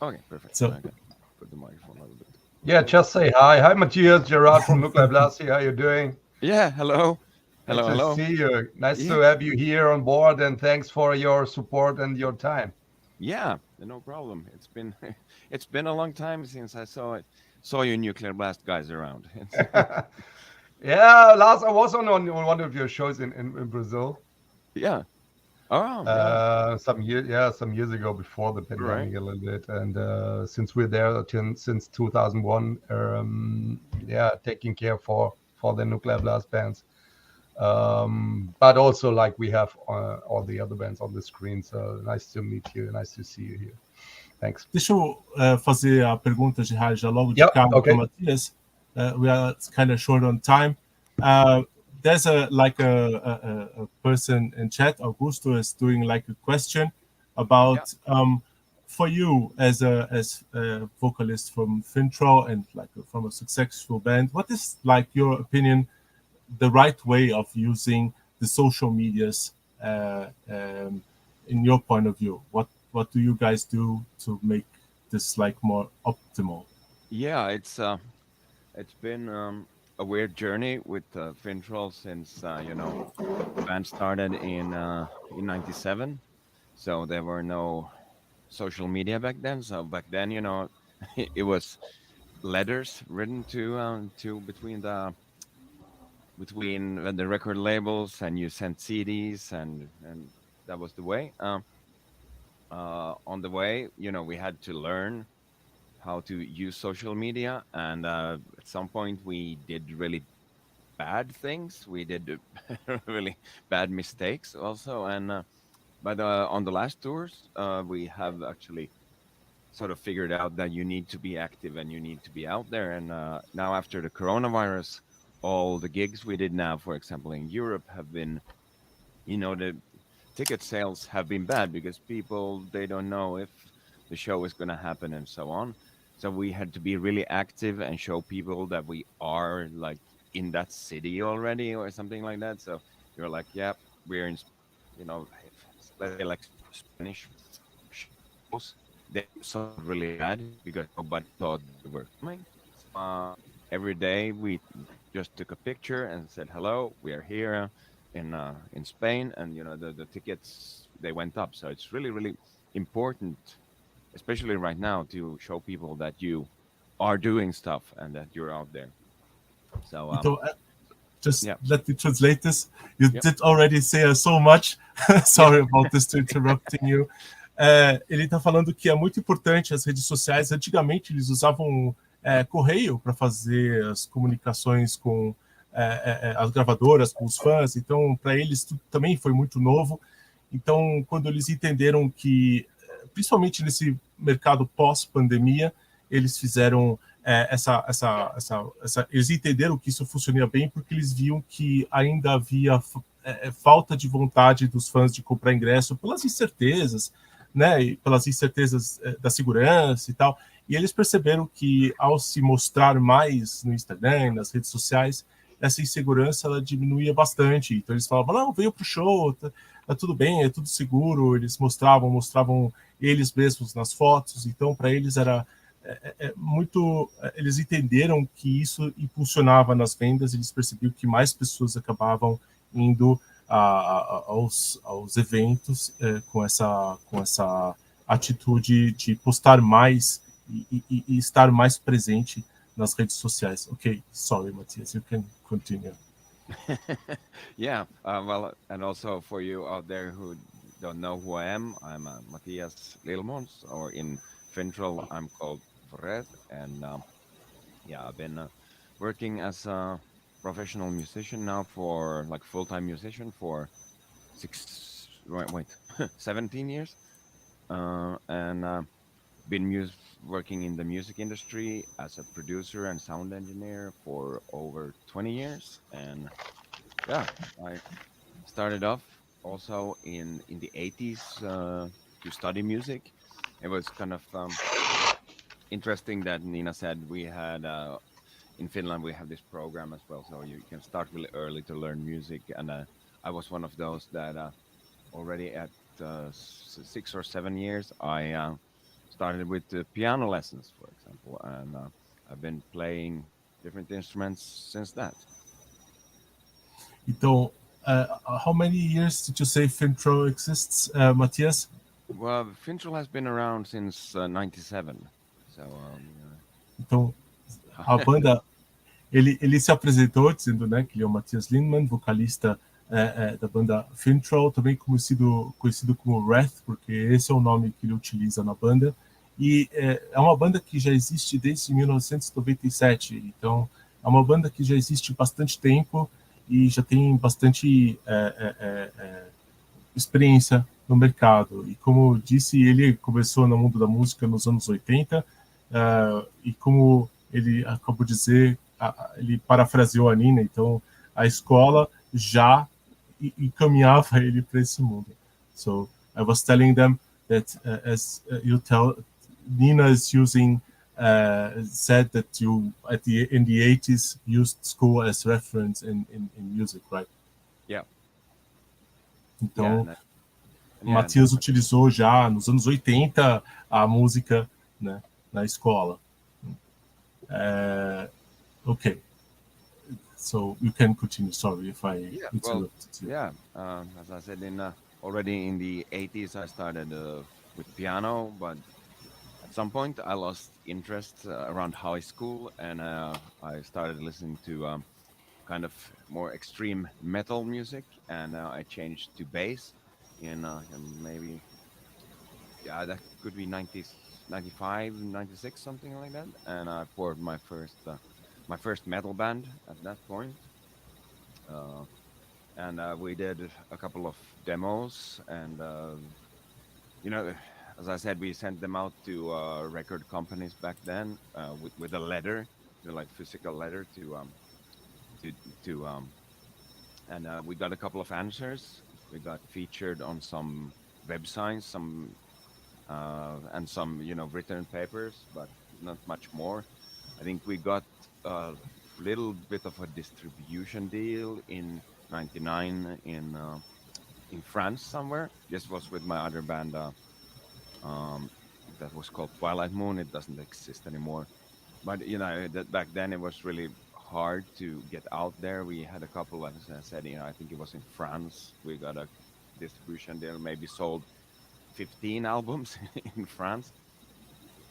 Okay, perfect. So- I can put the microphone a little bit. Yeah, just say hi. Hi, Matthias. Gerard from Nuclear Blast here. How you doing? Yeah, hello. Hello, Nice hello. to see you. Nice Yeah. to have you here on board, and thanks for your support and your time. Yeah, no problem. It's been a long time since I saw you Nuclear Blast guys around. Yeah, last I was on one of your shows in Brazil. Yeah. Oh, yeah. Some years ago, before the pandemic, Right. a little bit, and since we're there since 2001, taking care for the Nuclear Blast bands, but also like we have all the other bands on the screen. So nice to meet you, nice to see you here. Thanks. Deixa eu fazer a pergunta de rádio já logo de Yeah, cara okay. para o Matthias. We are kind of short on time. There's a person in chat, Augusto, is doing like a question about for you as a vocalist from Fintroll and like from a successful band. What is like your opinion, the right way of using the social medias in your point of view? What do you guys do to make this like more optimal? Yeah, it's been a weird journey with Fintroll since the band started in '97. So there were no social media back then. So back then, it was letters written to between the record labels, and you sent CDs, and that was the way. On the way, we had to learn how to use social media, and at some point we did really bad things. We did really bad mistakes also, and but on the last tours, we have actually sort of figured out that you need to be active and you need to be out there. And now after the coronavirus, all the gigs we did now, for example, in Europe have been, the ticket sales have been bad because people, they don't know if the show is going to happen and so on. So we had to be really active and show people that we are like in that city already or something like that. So you're like, yeah, we're in, let's say like Spanish shows. They saw really bad because nobody thought they were coming. every day we just took a picture and said hello, we are here in Spain, and the tickets, they went up. So it's really really important, especially right now, to show people that you are doing stuff and that you're out there. So Então, just yeah. let me translate this. You Yep. did already say so much. Sorry about this to interrupting you. Ele está falando que é muito importante as redes sociais. Antigamente eles usavam correio para fazer as comunicações com as gravadoras, com os fãs. Então, para eles tudo também foi muito novo. Então, quando eles entenderam que, principalmente nesse mercado pós-pandemia, eles fizeram eles entenderam que isso funcionaria bem porque eles viam que ainda havia falta de vontade dos fãs de comprar ingresso pelas incertezas, né, e pelas incertezas da segurança e tal. E eles perceberam que ao se mostrar mais no Instagram, nas redes sociais, essa insegurança ela diminuía bastante. Então eles falavam, não, veio pro show, tá tudo bem, é tudo seguro. Eles mostravam eles mesmos nas fotos. Então para eles era muito, eles entenderam que isso impulsionava nas vendas. Eles percebiam que mais pessoas acabavam indo aos eventos com essa atitude de postar mais e estar mais presente nas redes sociais. Okay, sorry, Matthias, you can continue. Yeah, well, and also for you out there who don't know who I am, I'm Matthias Lilmons, or in Fintroll, I'm called Fred, and yeah, I've been working as a professional musician now for like full-time musician for 17 years, and been working in the music industry as a producer and sound engineer for over 20 years. And yeah, I started off also in the 80s to study music. It was kind of interesting that Nina said we had in Finland we have this program as well, so you can start really early to learn music. And I was one of those that already at 6 or 7 years I started with piano lessons, for example, and I've been playing different instruments since that. Então, how many years did you say Fintroll exists, Matthias? Well, Fintroll has been around since 97. So, então, a banda, ele se apresentou dizendo, né, que ele é o Matthias Lindman, vocalista da banda Fintroll, também conhecido como Wrath, porque esse é o nome que ele utiliza na banda. E é uma banda que já existe desde 1997, então é uma banda que já existe bastante tempo e já tem bastante experiência no mercado. E como disse, ele começou no mundo da música nos anos 80, e como ele acabou de dizer, ele parafraseou a Nina, então a escola já encaminhava ele para esse mundo. So I was telling them that as you tell, Nina is using said that you in the 80s used school as reference in music, right? Yeah. Então, Matthias utilizou já nos anos 80 a música, né, na escola. Okay. So you can continue. Sorry if I interrupted you. Yeah, as I said, already in the 80s, I started with piano, but at some point I lost interest around high school, and I started listening to kind of more extreme metal music, and I changed to bass in maybe, yeah, that could be 90s, 95, 96, something like that, and I formed my first metal band at that point. And we did a couple of demos, and as I said, we sent them out to record companies back then with a letter, like physical letter and we got a couple of answers. We got featured on some websites, and some written papers, but not much more. I think we got a little bit of a distribution deal in '99 in France somewhere. This was with my other band that was called Twilight Moon. It doesn't exist anymore. but that back then it was really hard to get out there. We had a couple, as I said, I think it was in France. We got a distribution deal, maybe sold 15 albums in France.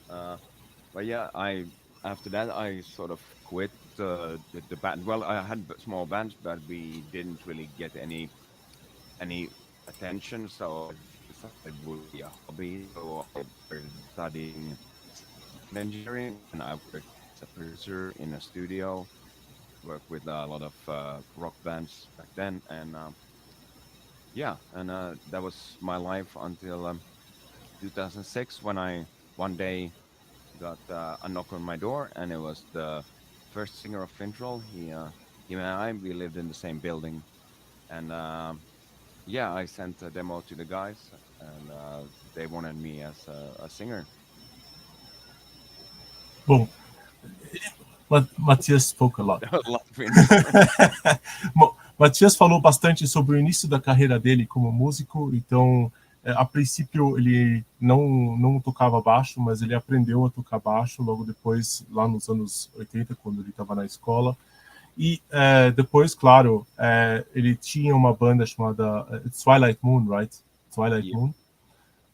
But yeah, I after that I sort of quit the band. Well, I had small bands, but we didn't really get any attention. So I decided it would be a hobby. So I started studying sound engineering, and I worked as a producer in a studio. Worked with a lot of rock bands back then, and yeah, and that was my life until 2006 when I one day got a knock on my door, and it was the first singer of Fintroll. Him and I, we lived in the same building, and yeah, I sent a demo to the guys, and they wanted me as a singer. Bom, Matias spoke a lot. That was a lot of info. Bom, Matias falou bastante sobre o início da carreira dele como músico, então, a princípio, ele não tocava baixo, mas ele aprendeu a tocar baixo logo depois, lá nos anos 80, quando ele estava na escola. E depois, claro, ele tinha uma banda chamada Twilight Moon, right? Twilight Yeah. Moon.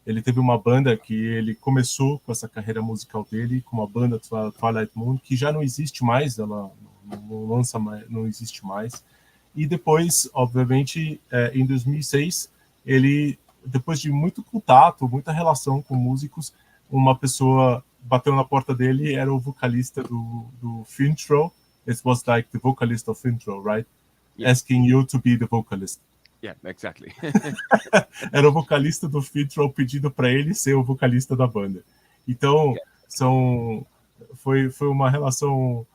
Ele teve uma banda que ele começou com essa carreira musical dele, com uma banda Twilight Moon, que já não existe mais, ela não lança mais, não existe mais. E depois, obviamente, em 2006, ele, depois de muito contato, muita relação com músicos, uma pessoa bateu na porta dele, era o vocalista do Fintroll. It was like the vocalist of Fintroll, right? Yeah. Asking you to be the vocalist. Yeah, exactly. Era o vocalista do Fintroll pedindo para ele ser o vocalista da banda. Então, foi uma relação,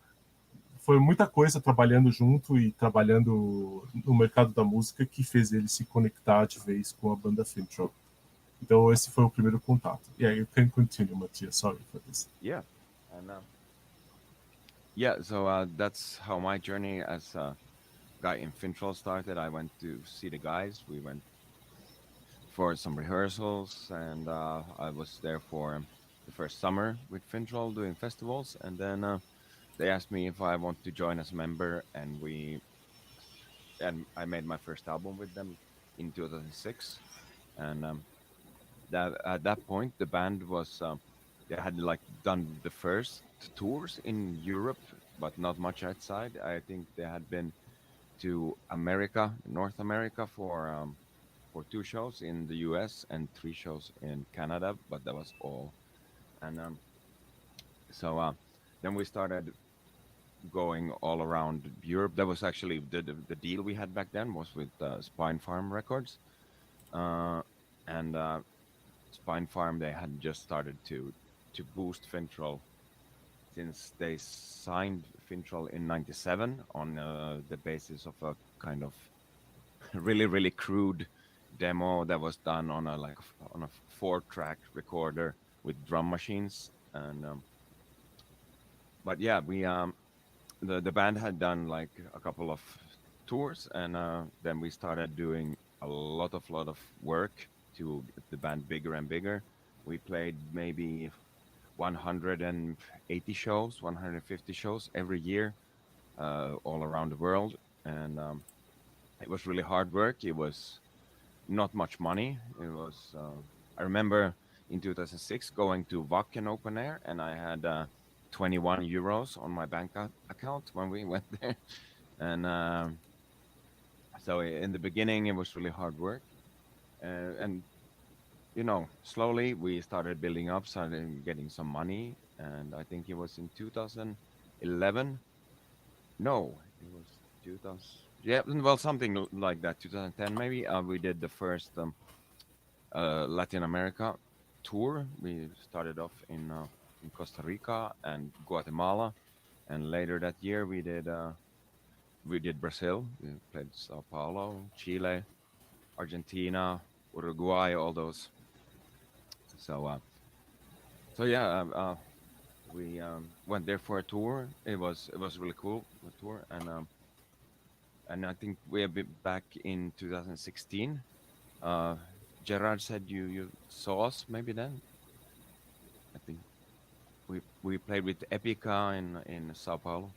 foi muita coisa trabalhando junto e trabalhando no mercado da música que fez ele se conectar de vez com a banda Fintroll. Então, esse foi o primeiro contato. Yeah, you can continue, Matthias. Sorry for this. Yeah, and yeah, so that's how my journey as a guy in Fintroll started. I went to see the guys. We went for some rehearsals, and I was there for the first summer with Fintroll doing festivals, and then they asked me if I want to join as a member, and I made my first album with them in 2006, and that at that point the band was they had like done the first tours in Europe, but not much outside. I think they had been to America, North America, for 2 shows in the US and 3 shows in Canada, but that was all. And so then we started going all around Europe. That was actually the deal we had back then was with Spine Farm Records, and Spine Farm, they had just started to boost Fintroll, since they signed Fintroll in '97 on the basis of a kind of really crude demo that was done on a 4-track recorder with drum machines. And but yeah, we the band had done like a couple of tours, and then we started doing a lot of work to get the band bigger and bigger. We played maybe 180 shows, 150 shows every year, all around the world, and it was really hard work. It was not much money. It was. I remember in 2006 going to Wacken Open Air, and I had 21 euros on my bank account when we went there, and so in the beginning it was really hard work, and slowly we started building up, started getting some money, and I think it was in 2011. No, it was 2000. Yeah, well, something like that, 2010 maybe. We did the first Latin America tour. We started off in Costa Rica and Guatemala, and later that year we did Brazil. We played Sao Paulo, Chile, Argentina, Uruguay, all those. So yeah, we went there for a tour. It was really cool, a tour, and I think we have been back in 2016. Gerard said you saw us maybe then, I think. we played with Epica in Sao Paulo.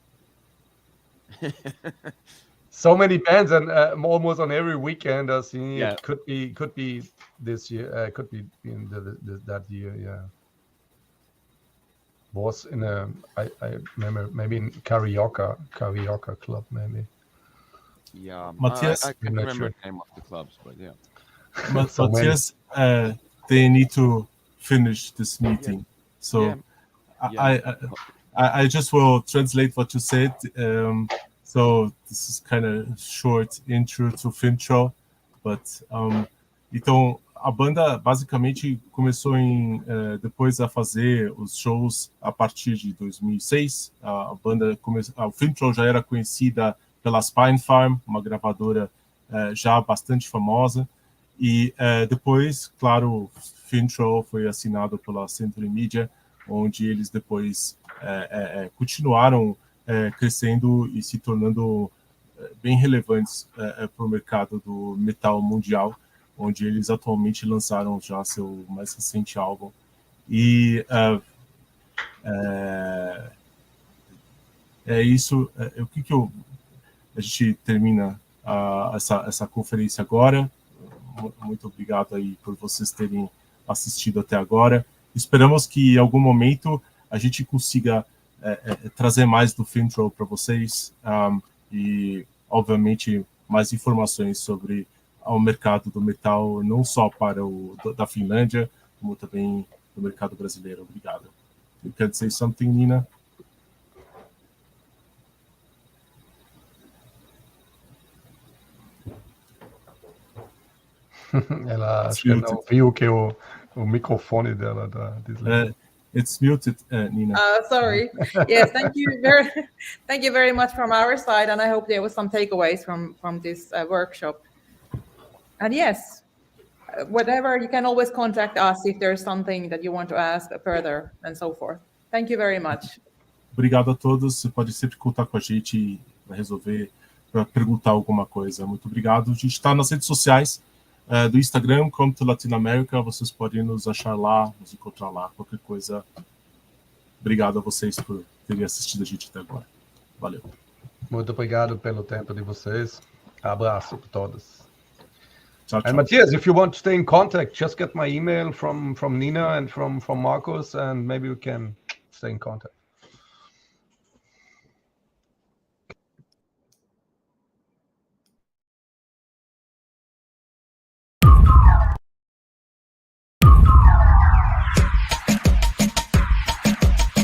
So many bands, and almost on every weekend. I see Yeah. it could be this year. Could be in that year. Yeah. Was in I remember maybe in Carrieira club maybe. Yeah, Matthias? I can't I'm not remember sure. the name of the clubs, but yeah. So many. Matthias, they need to finish this meeting. So Yeah. I just will translate what you said. So this is kind of short intro to Fintroll, but então a banda basicamente começou depois a fazer os shows a partir de 2006. A banda o Fintroll já era conhecida pela Spine Farm, uma gravadora já bastante famosa. E depois, claro, Fintroll foi assinado pela Century Media, onde eles depois continuaram crescendo e se tornando bem relevantes para o mercado do metal mundial, onde eles atualmente lançaram já seu mais recente álbum. E é isso. O que a gente termina essa conferência agora. Muito obrigado aí por vocês terem assistido até agora. Esperamos que em algum momento a gente consiga trazer mais do Fintroll para vocês e, obviamente, mais informações sobre o mercado do metal, não só para da Finlândia, como também do mercado brasileiro. Obrigado. You can say something, Nina? Ela acho que não viu que o microfone dela desligou. It's muted, Nina. Sorry. Yes, thank you very much from our side, and I hope there was some takeaways from this workshop. And yes, whatever, you can always contact us if there's something that you want to ask further and so forth. Thank you very much. Obrigado a todos. Você pode sempre contar com a gente para resolver, para perguntar alguma coisa. Muito obrigado. A gente está nas redes sociais do Instagram, Come to Latin America. Vocês podem nos achar lá, nos encontrar lá, qualquer coisa. Obrigado a vocês por terem assistido a gente até agora. Valeu. Muito obrigado pelo tempo de vocês. Abraço para todos. Tchau, tchau. And Matthias, if you want to stay in contact, just get my email from Nina and from Marcus, and maybe we can stay in contact.